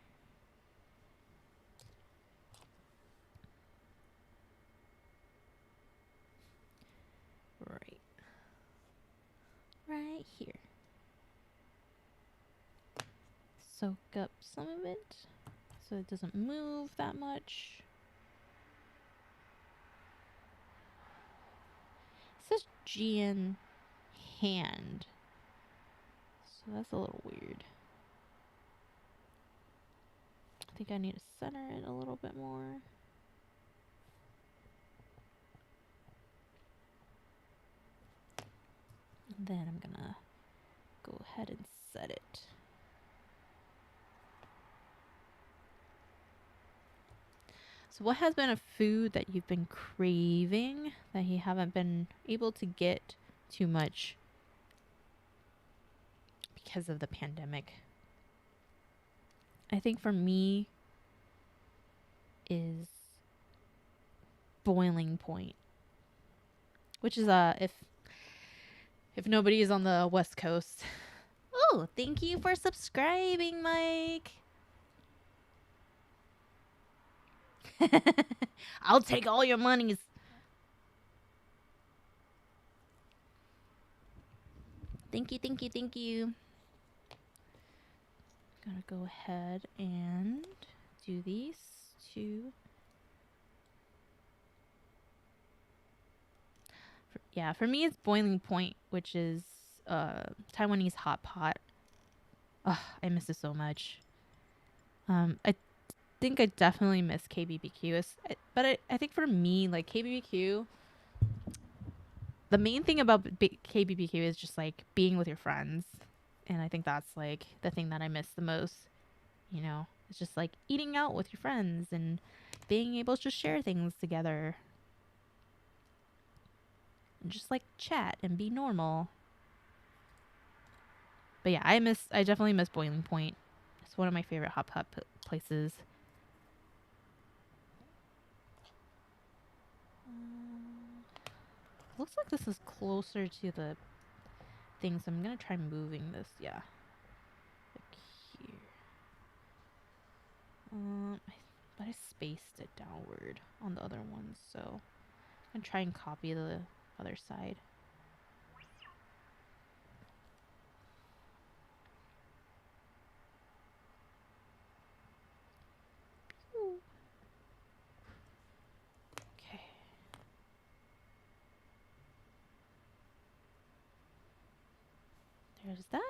Right here. Soak up some of it so it doesn't move that much. It says GN hand, so that's a little weird. I think I need to center it a little bit more. And then I'm gonna go ahead and set it. So what has been a food that you've been craving that you haven't been able to get too much because of the pandemic? I think for me is boiling point, which is if nobody is on the West Coast. Oh, thank you for subscribing, Mike. I'll take all your monies. Thank you, thank you, thank you. Gonna go ahead and do these two. For me it's boiling point, which is Taiwanese hot pot. Ugh, I miss it so much. I think I definitely miss KBBQ. But I think for me, like KBBQ, the main thing about KBBQ is just like being with your friends. And I think that's like the thing that I miss the most. You know, it's just like eating out with your friends and being able to share things together. And just like chat and be normal. But yeah, I definitely miss Boiling Point. It's one of my favorite hot pot places. Looks like this is closer to the thing, so I'm gonna try moving this. Yeah, like here. But I spaced it downward on the other one, so I'm gonna try and copy the other side. Okay. There's that.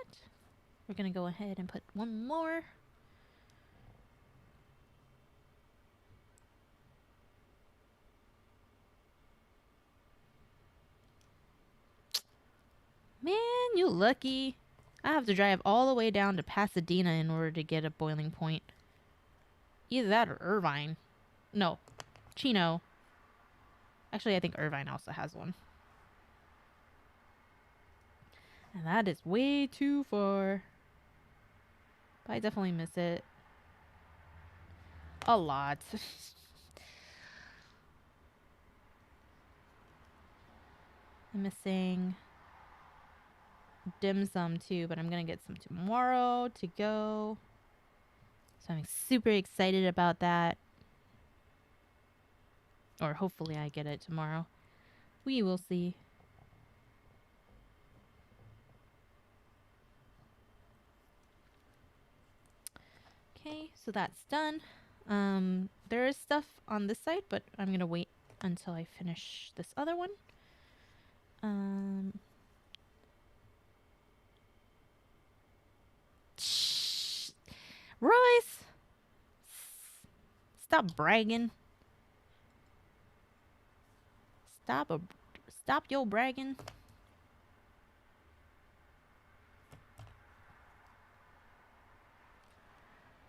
We're gonna go ahead and put one more. Man, you lucky. I have to drive all the way down to Pasadena in order to get a Boiling Point. Either that or Irvine. No, Chino. Actually, I think Irvine also has one. And that is way too far. But I definitely miss it. A lot. I'm missing dim sum too, but I'm gonna get some tomorrow to go. So I'm super excited about that. Or hopefully I get it tomorrow. We will see. Okay, so that's done. There is stuff on this side, but I'm gonna wait until I finish this other one. Shh. Royce! Stop bragging. Stop your bragging.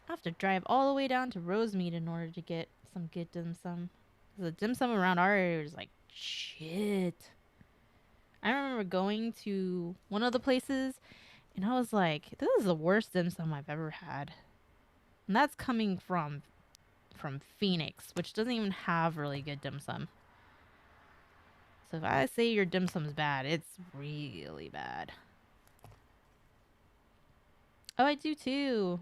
I have to drive all the way down to Rosemead in order to get some good dim sum. The dim sum around our area is like shit. I remember going to one of the places and I was like, this is the worst dim sum I've ever had. And that's coming from from Phoenix, which doesn't even have really good dim sum. So if I say your dim sum's bad, it's really bad. Oh, I do too.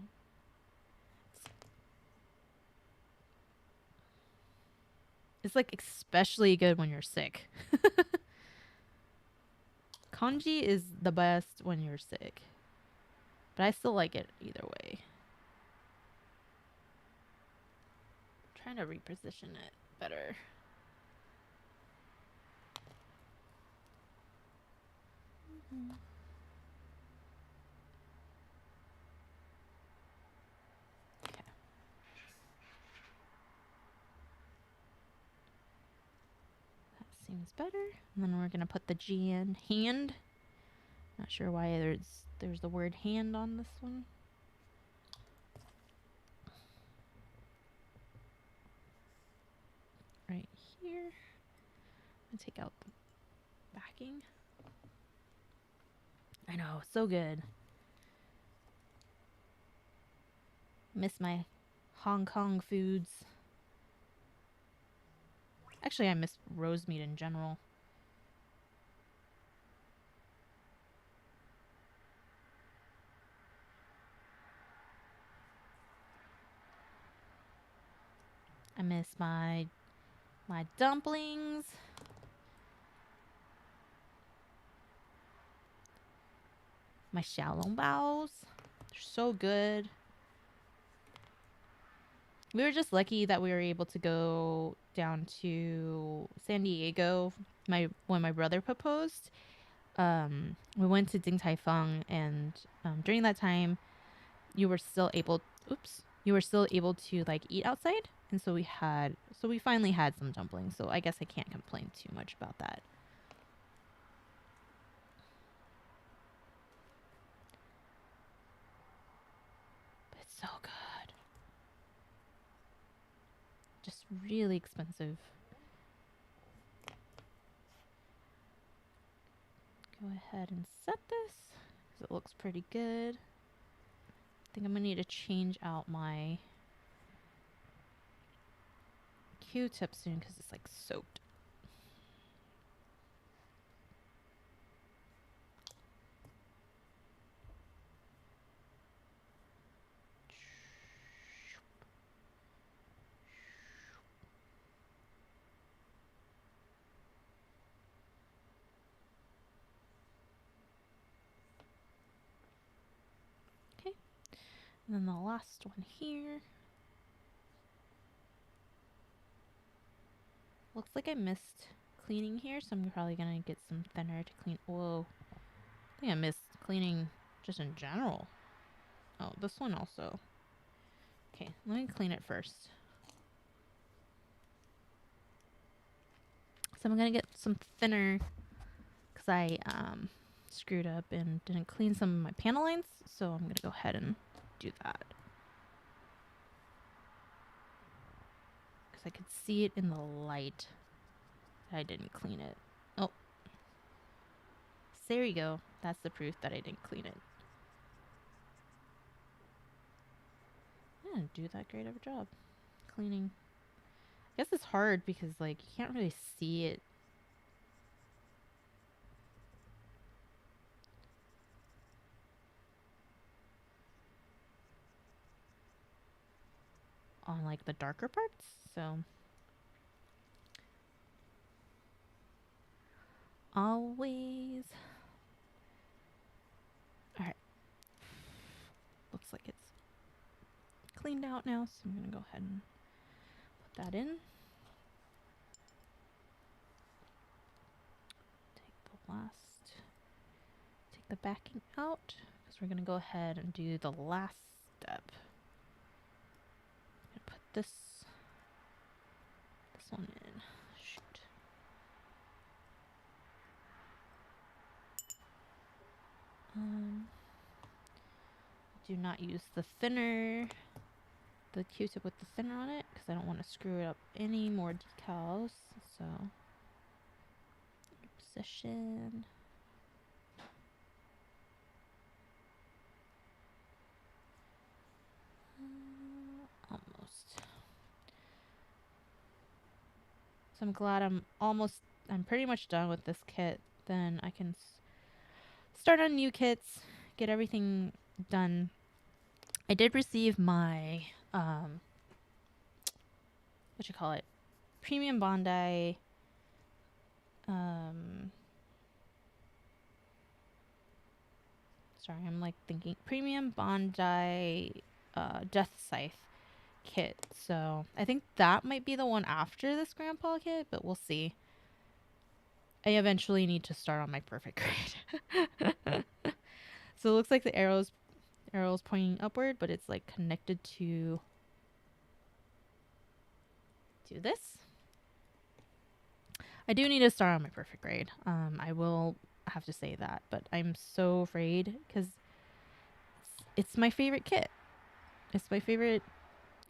It's like especially good when you're sick. Congee is the best when you're sick. But I still like it either way. I'm trying to reposition it better. Okay. That seems better. And then we're going to put the G in. Hand. Not sure why there's the word hand on this one. Right here. I'm gonna take out the backing. I know, so good. Miss my Hong Kong foods. Actually, I miss rose meat in general. I miss my dumplings. My xiaolongbaos. They're so good. We were just lucky that we were able to go down to San Diego when my brother proposed. We went to Din Tai Fung, and during that time, you were still able to like eat outside, and so we finally had some dumplings. So I guess I can't complain too much about that. But it's so good. Just really expensive. Go ahead and set this because it looks pretty good. I think I'm gonna need to change out my Q-tip soon because it's like soaked. Okay, and then the last one here. Looks like I missed cleaning here, so I'm probably gonna get some thinner to clean. Whoa, I think I missed cleaning just in general. Oh, this one also. Okay, let me clean it first. So I'm gonna get some thinner because I screwed up and didn't clean some of my panel lines. So I'm gonna go ahead and do that because I could see it in the light. I didn't clean it. Oh, there you go. That's the proof that I didn't clean it. I didn't do that great of a job cleaning. I guess it's hard because like you can't really see it. On like the darker parts, so always. All right, looks like it's cleaned out now, so I'm gonna go ahead and put that in. Take the backing out because we're gonna go ahead and do the last step. I'm gonna put this one in. Shoot. Do not use the thinner, the Q-tip with the thinner on it, because I don't want to screw it up any more decals. So, position. Almost. So I'm glad I'm pretty much done with this kit. Then I can start on new kits, get everything done. I did receive my, what you call it, premium Bondi, sorry, I'm like thinking, premium Bondi, Death Scythe kit. So I think that might be the one after this grandpa kit, but we'll see. I eventually need to start on my perfect grade. So it looks like the arrows pointing upward, but it's like connected to this. I do need to start on my perfect grade. I will have to say that, but I'm so afraid because it's my favorite kit. It's my favorite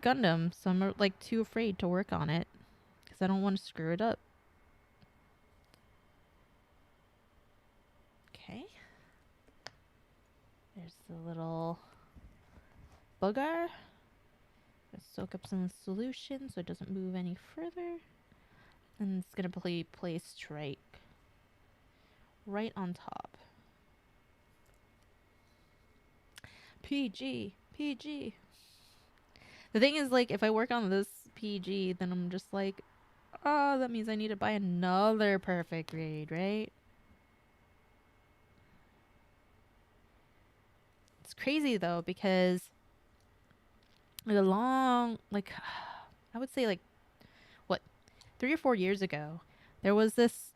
Gundam, so I'm like too afraid to work on it because I don't want to screw it up. Okay. There's the little bugger. Soak up some solution so it doesn't move any further. And it's going to be placed right on top. PG. PG. The thing is, like, if I work on this PG, then I'm just like, oh, that means I need to buy another perfect grade, right? It's crazy, though, because I would say, like, what, 3 or 4 years ago, there was this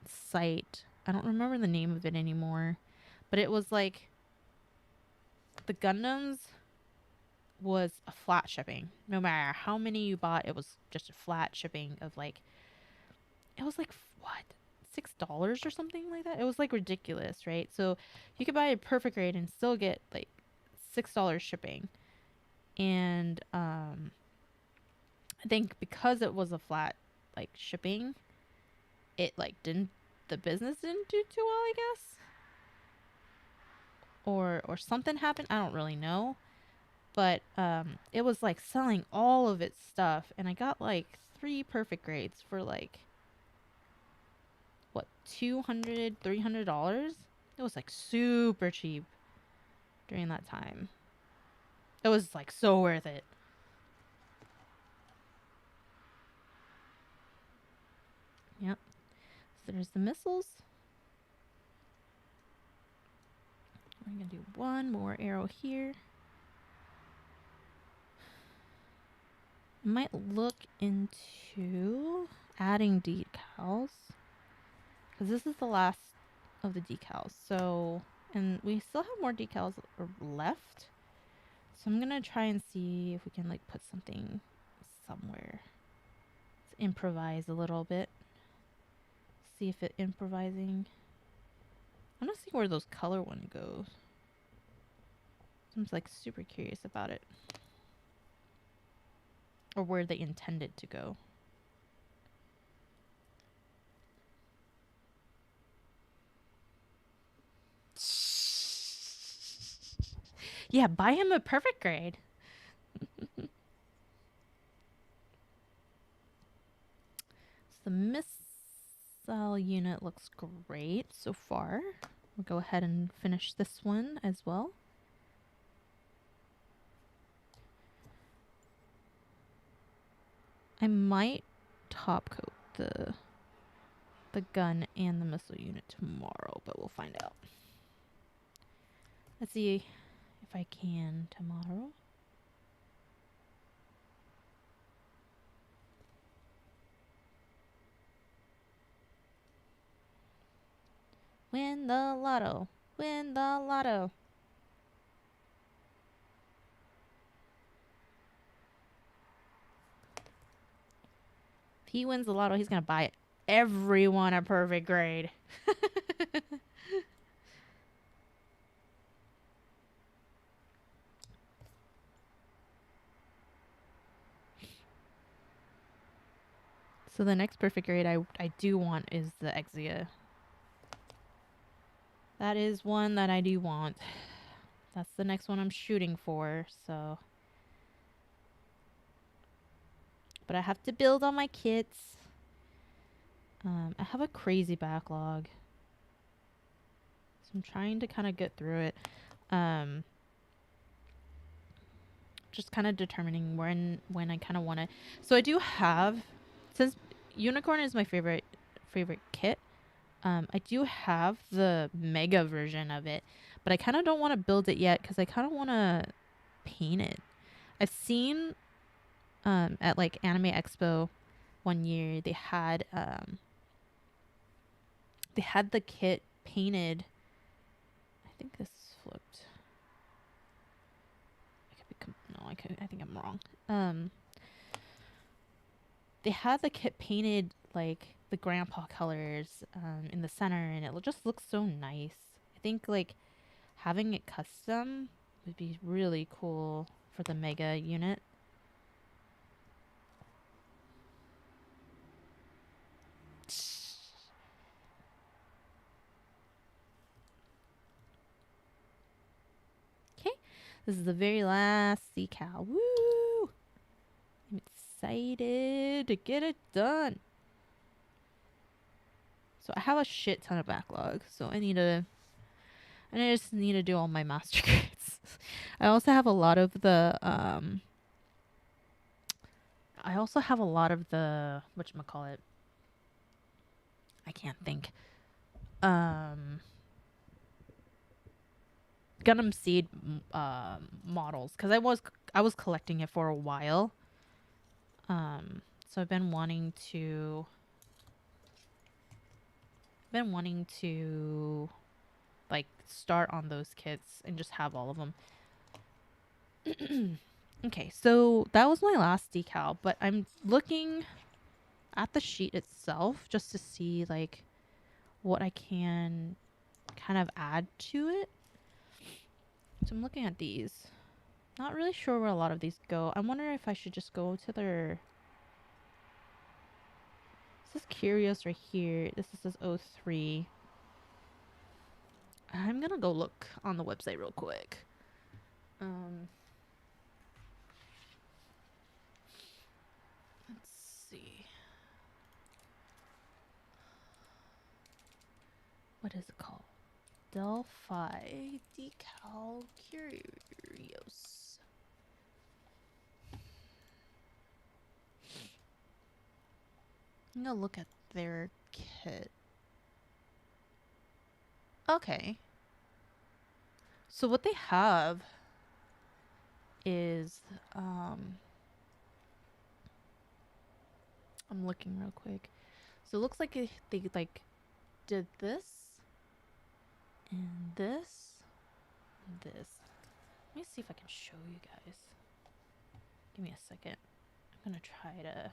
site. I don't remember the name of it anymore, but it was like the Gundams was a flat shipping. No matter how many you bought, it was just a flat shipping of like, it was like, what, $6 or something like that? It was like ridiculous, right? So you could buy a perfect grade and still get like $6 shipping. And I think because it was a flat like shipping, it like the business didn't do too well, I guess. Or something happened. I don't really know. But it was like selling all of its stuff, and I got like 3 perfect grades for like, what, $200, $300. It was like super cheap during that time. It was like so worth it. Yep. So there's the missiles. We're gonna do one more arrow here. I might look into adding decals, because this is the last of the decals. So, and we still have more decals left. So I'm gonna try and see if we can like put something somewhere. Let's improvise a little bit. See if it improvising. I'm gonna see where those color one goes. I'm like super curious about it. Or where they intended to go. Yeah, buy him a perfect grade. The missile unit looks great so far. We'll go ahead and finish this one as well. I might top coat the gun and the missile unit tomorrow, but we'll find out. Let's see if I can tomorrow. Win the lotto. Win the lotto. If he wins the lotto, he's going to buy everyone a perfect grade. So the next perfect grade I do want is the Exia. That is one that I do want. That's the next one I'm shooting for, so. But I have to build all my kits. I have a crazy backlog, so I'm trying to kind of get through it. Just kind of determining when I kind of want to. So I do have, since Unicorn is my favorite kit. I do have the mega version of it, but I kind of don't want to build it yet because I kind of want to paint it. I've seen at like Anime Expo one year they had the kit painted. I think this flipped. I think I'm wrong. They had the kit painted like the grandpa colors in the center, and it just looks so nice. I think like having it custom would be really cool for the mega unit. Okay, this is the very last decal. Woo! I'm excited to get it done. So I have a shit ton of backlog, so I just need to do all my master grades. I also have a lot of the whatchamacallit. I can't think. Gundam Seed models, because I was collecting it for a while. So I've been wanting to like start on those kits and just have all of them. Okay, so that was my last decal, but I'm looking at the sheet itself just to see like what I can kind of add to it. So I'm looking at these. Not really sure where a lot of these go. I'm wondering if I should just go to their... This is Kyrios right here. This is 03. I'm gonna go look on the website real quick. Let's see. What is it called? Delphi Decal Kyrios. I'm gonna look at their kit. Okay. So what they have is I'm looking real quick. So it looks like they like did this and this and this. Let me see if I can show you guys. Give me a second. I'm gonna try to...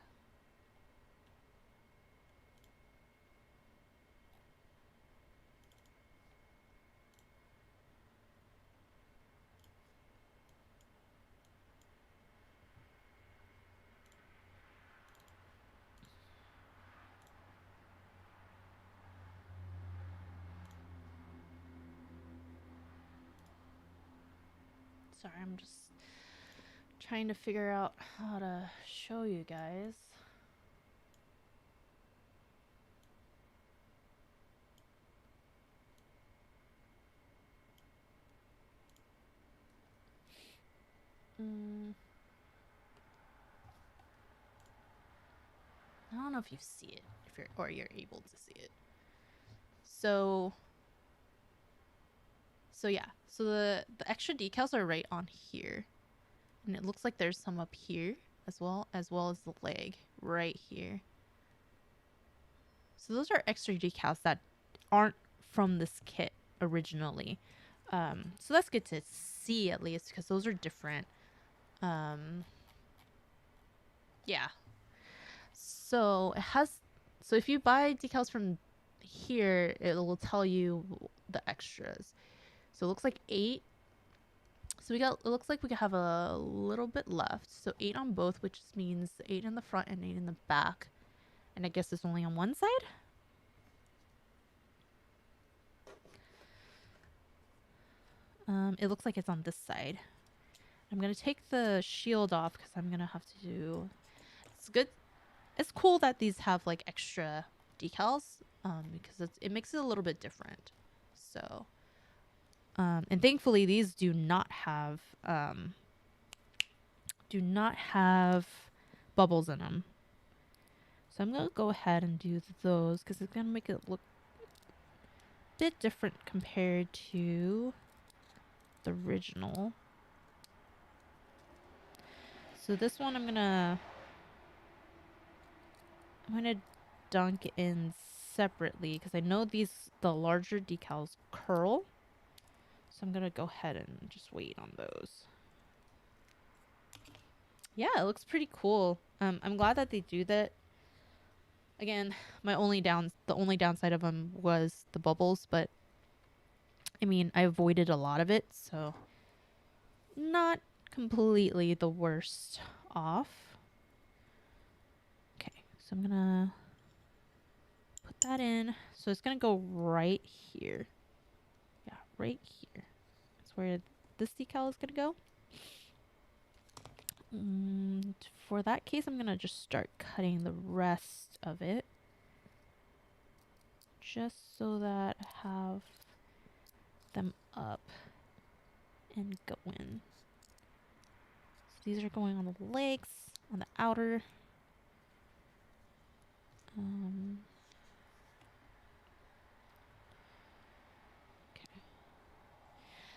Sorry, I'm just trying to figure out how to show you guys. I don't know if you see it, or you're able to see it. So yeah. So the extra decals are right on here, and it looks like there's some up here as well as the leg right here. So those are extra decals that aren't from this kit originally. So that's good to see at least, because those are different. Yeah. So it has. So if you buy decals from here, it will tell you the extras. So it looks like 8. So it looks like we have a little bit left. So 8 on both, which means 8 in the front and 8 in the back. And I guess it's only on one side. It looks like it's on this side. I'm gonna take the shield off because I'm gonna have to do... It's good. It's cool that these have like extra decals because it makes it a little bit different. So, and thankfully these do not have bubbles in them. So I'm gonna go ahead and do those because it's gonna make it look a bit different compared to the original. So this one I'm gonna dunk in separately because I know the larger decals curl. So I'm gonna go ahead and just wait on those. Yeah, it looks pretty cool. I'm glad that they do that. Again, the only downside of them was the bubbles, but I mean, I avoided a lot of it, so not completely the worst off. Okay, so I'm gonna put that in. So it's gonna go right here. Yeah, right here. That's where this decal is gonna go. And for that case, I'm gonna just start cutting the rest of it. Just so that I have them up and going. So these are going on the legs, on the outer. Okay.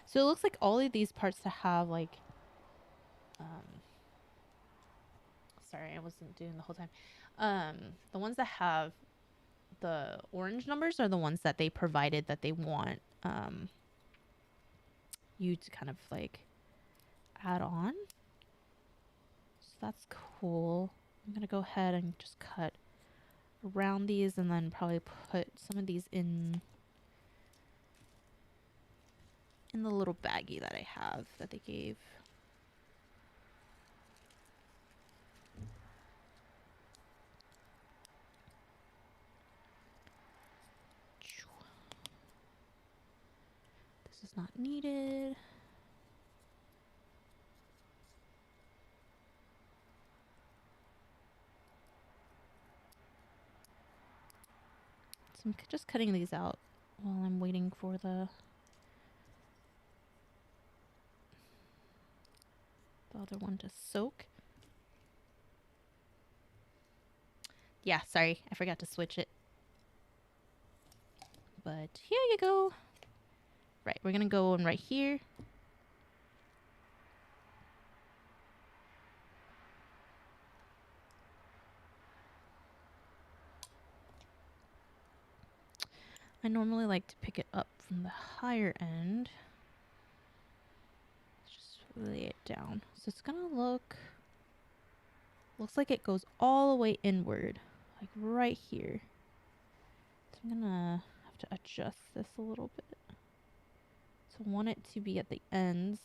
So it looks like all of these parts to have like, sorry, I wasn't doing the whole time. The ones that have the orange numbers are the ones that they provided that they want you to kind of like add on. So that's cool. I'm gonna go ahead and just cut around these and then probably put some of these in the little baggie that I have that they gave. This is not needed. So I'm just cutting these out while I'm waiting for the other one to soak. Yeah, sorry, I forgot to switch it. But here you go. Right, we're gonna go in right here. I normally like to pick it up from the higher end. Just lay it down. So it's gonna looks like it goes all the way inward, like right here. So I'm gonna have to adjust this a little bit. So I want it to be at the ends.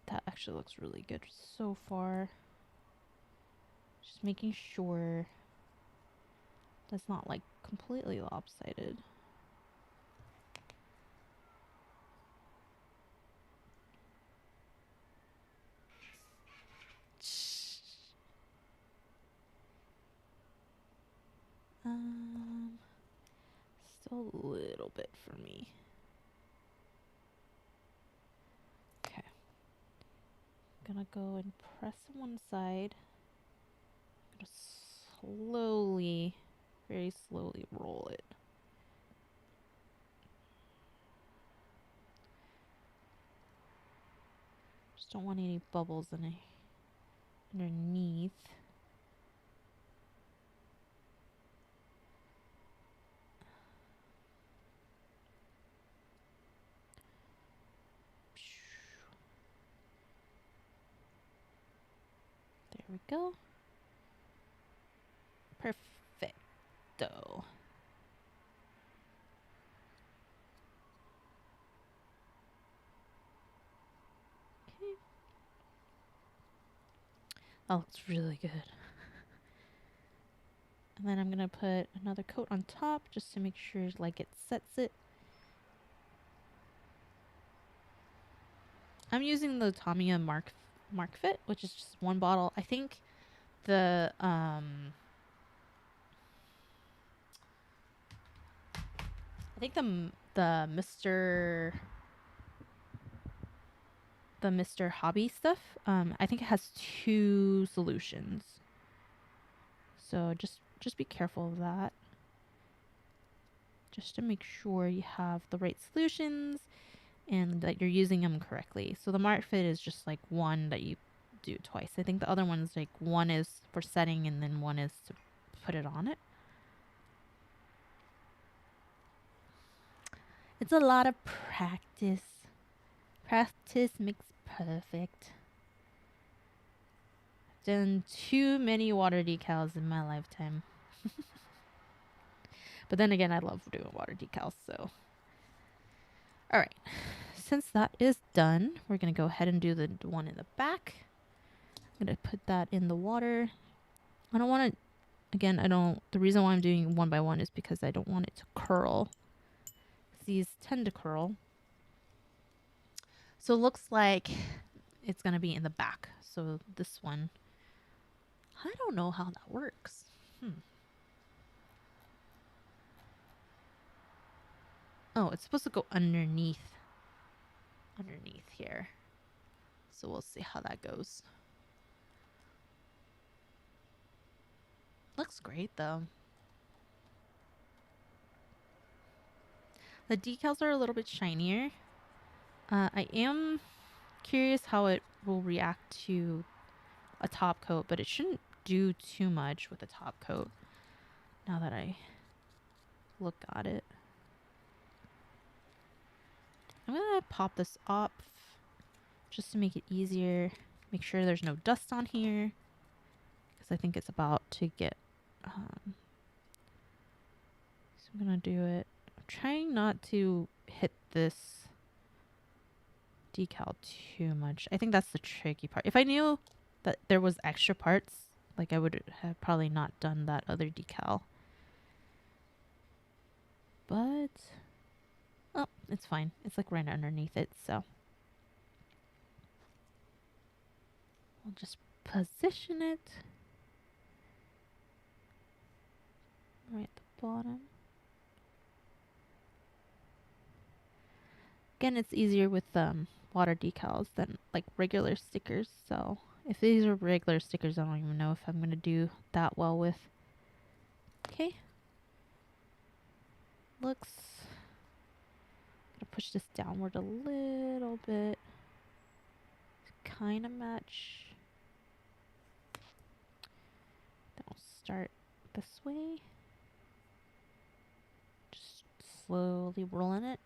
That actually looks really good so far. Just making sure that's not like completely lopsided. Still a little bit for me. Okay. I'm gonna go and press one side. I'm gonna slowly, very slowly roll it. Just don't want any bubbles underneath. There we go. Perfecto. Okay. That looks really good. And then I'm gonna put another coat on top just to make sure like it sets it. I'm using the Tamiya Mark Mark Fit, which is just one bottle. I think the the Mr. Hobby stuff, I think it has 2 solutions. So just be careful of that. Just to make sure you have the right solutions and that you're using them correctly. So the Mark Fit is just like one that you do twice. I think the other one's like one is for setting and then one is to put it on it. It's a lot of practice. Practice makes perfect. I've done too many water decals in my lifetime. But then again, I love doing water decals, so. Alright. Since that is done, we're going to go ahead and do the one in the back. I'm going to put that in the water. I don't want to, again, the reason why I'm doing one by one is because I don't want it to curl. These tend to curl. So it looks like it's going to be in the back. So this one, I don't know how that works. Oh, it's supposed to go underneath here. So we'll see how that goes. Looks great though. The decals are a little bit shinier. I am curious how it will react to a top coat, but it shouldn't do too much with a top coat now that I look at it. I'm gonna pop this off just to make it easier. Make sure there's no dust on here because I think it's about to get so I'm gonna do it. I'm trying not to hit this decal too much. I think that's the tricky part. If I knew that there was extra parts, like I would have probably not done that other decal. But oh, it's fine. It's like right underneath it, so we'll just position it right at the bottom. Again, it's easier with water decals than like regular stickers, so if these are regular stickers, I don't even know if I'm going to do that well with. Okay. Looks. Gonna push this downward a little bit to kind of match. Then we'll start this way. Just slowly rolling it.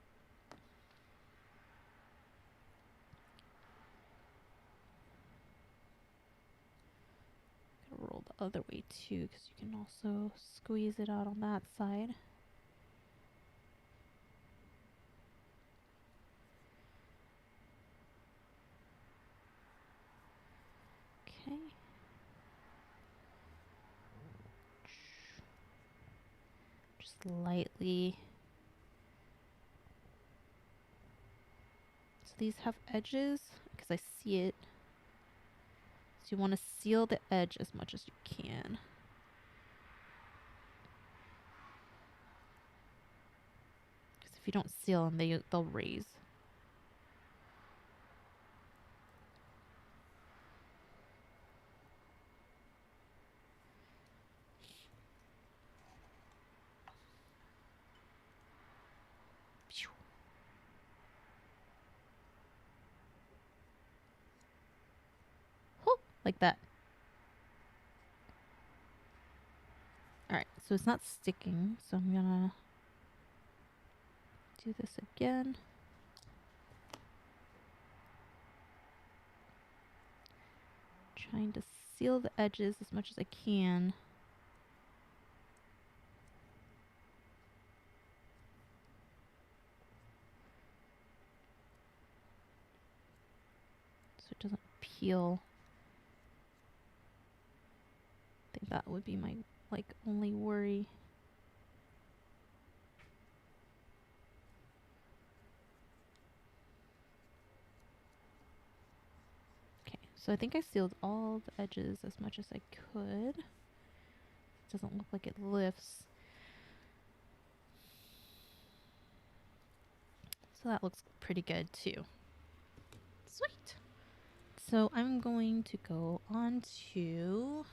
Roll the other way too, because you can also squeeze it out on that side. Okay. Just lightly. So these have edges because I see it. So you want to seal the edge as much as you can. Because if you don't seal them, they'll raise. Like that. Alright, so it's not sticking, so I'm gonna do this again. Trying to seal the edges as much as I can. So it doesn't peel. I think that would be my only worry. Okay, So I think I sealed all the edges as much as I could. Doesn't look like it lifts. So that looks pretty good too. Sweet. So I'm going to go on to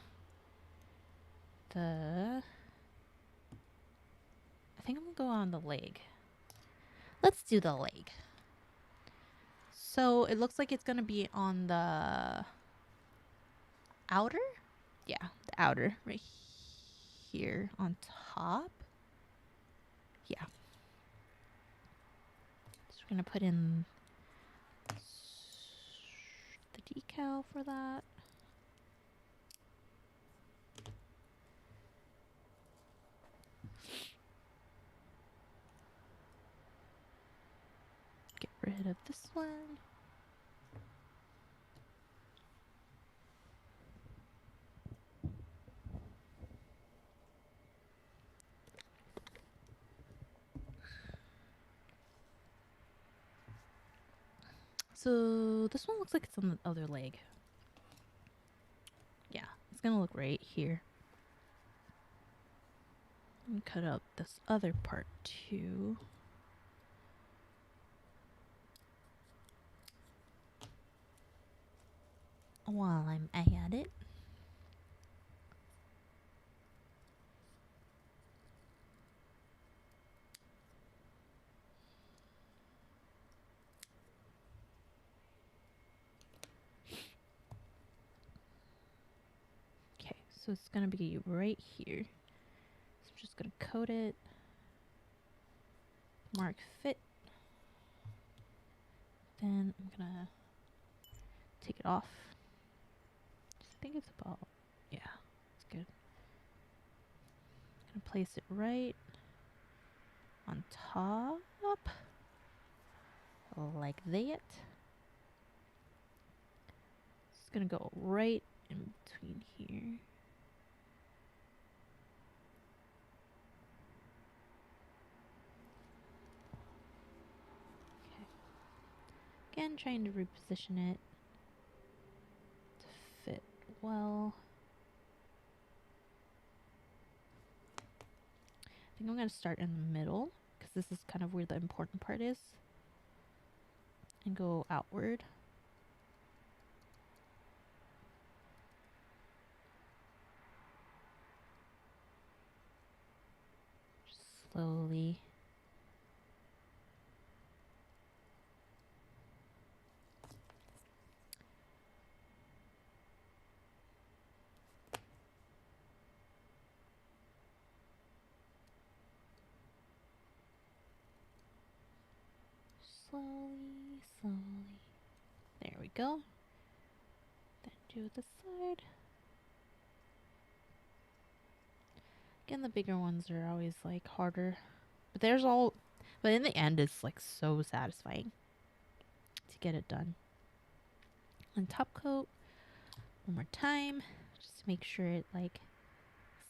the... I think I'm going to go on the leg. Let's do the leg. So it looks like it's going to be on the outer? Yeah, the outer right here on top. Yeah. So we're going to put in the decal for that. Get rid of this one. So this one looks like it's on the other leg. Yeah, it's gonna look right here. Let me cut out this other part too. While I'm at it. Okay, so it's gonna be right here. So I'm just gonna coat it. Mark fit. Then I'm gonna take it off. I think it's about, yeah, it's good. I'm gonna place it right on top, like that. It's gonna go right in between here. Okay. Again, trying to reposition it to fit well. I think I'm gonna start in the middle because this is kind of where the important part is, and go outward. Just slowly. Slowly, slowly. There we go. Then do the side. Again, the bigger ones are always like harder. But but in the end, it's like so satisfying to get it done. And top coat one more time, just to make sure it like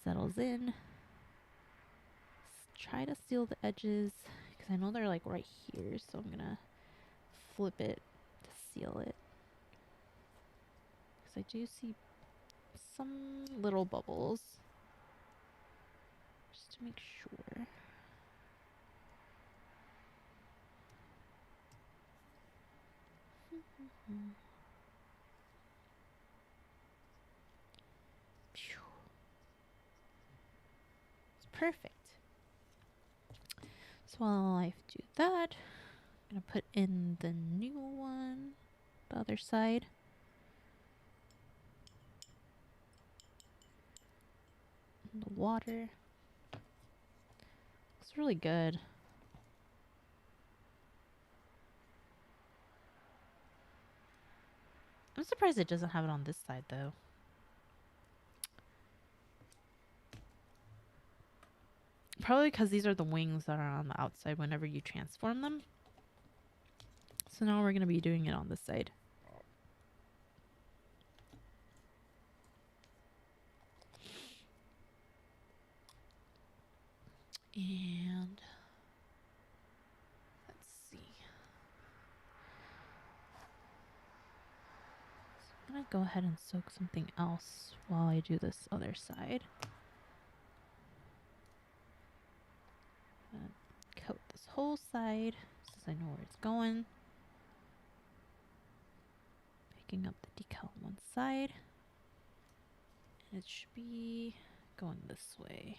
settles in. Try to seal the edges because I know they're like right here, so I'm gonna flip it to seal it. Because I do see some little bubbles, just to make sure. It's perfect. So while I do that, I'm gonna put in the new one, the other side. And the water. Looks really good. I'm surprised it doesn't have it on this side though. Probably because these are the wings that are on the outside whenever you transform them. So now we're going to be doing it on this side. And let's see. So I'm going to go ahead and soak something else while I do this other side. Coat this whole side since I know where it's going. Picking up the decal on one side. And it should be going this way.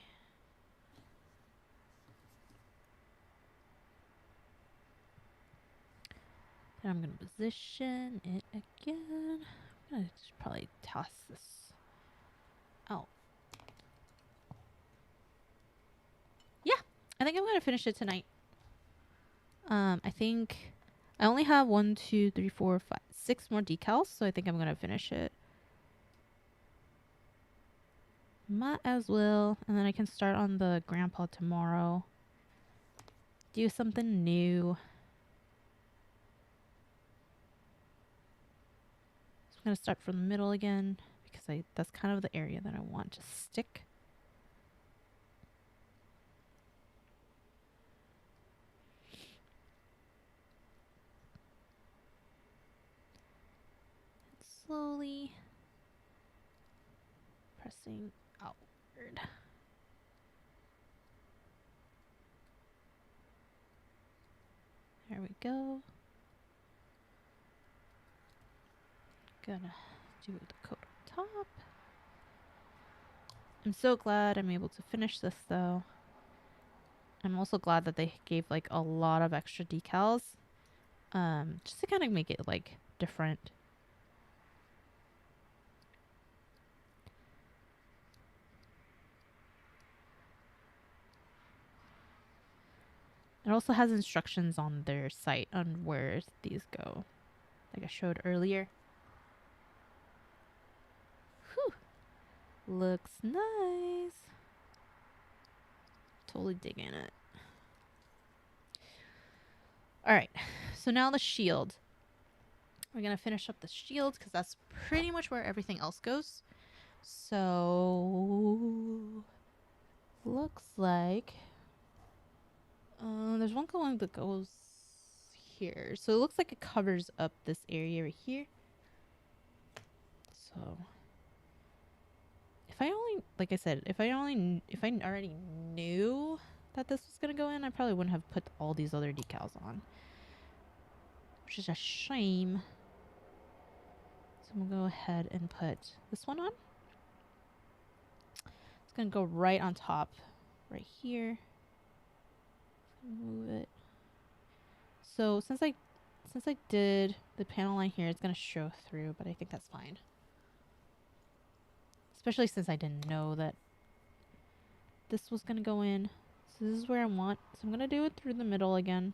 Then I'm going to position it again. I'm going to probably toss this out. Yeah, I think I'm going to finish it tonight. I think I only have 1, 2, 3, 4, 5, 6 more decals, so I think I'm going to finish it. Might as well, and then I can start on the grandpa tomorrow. Do something new. So I'm going to start from the middle again because that's kind of the area that I want to stick. Slowly pressing outward. There we go. Gonna do the coat on top. I'm so glad I'm able to finish this though. I'm also glad that they gave like a lot of extra decals. Just to kind of make it like different. It also has instructions on their site on where these go, like I showed earlier. Whew. Looks nice. Totally digging it. Alright, so now the shield. We're going to finish up the shield because that's pretty much where everything else goes. So, looks like there's one going that goes here. So it looks like it covers up this area right here. So if I only, like I said, if I already knew that this was gonna go in, I probably wouldn't have put all these other decals on, which is a shame. So I'm gonna go ahead and put this one on. It's gonna go right on top, right here. Move it. So since I did the panel line here, it's gonna show through, but I think that's fine. Especially since I didn't know that this was gonna go in. So this is where I want. So I'm gonna do it through the middle again.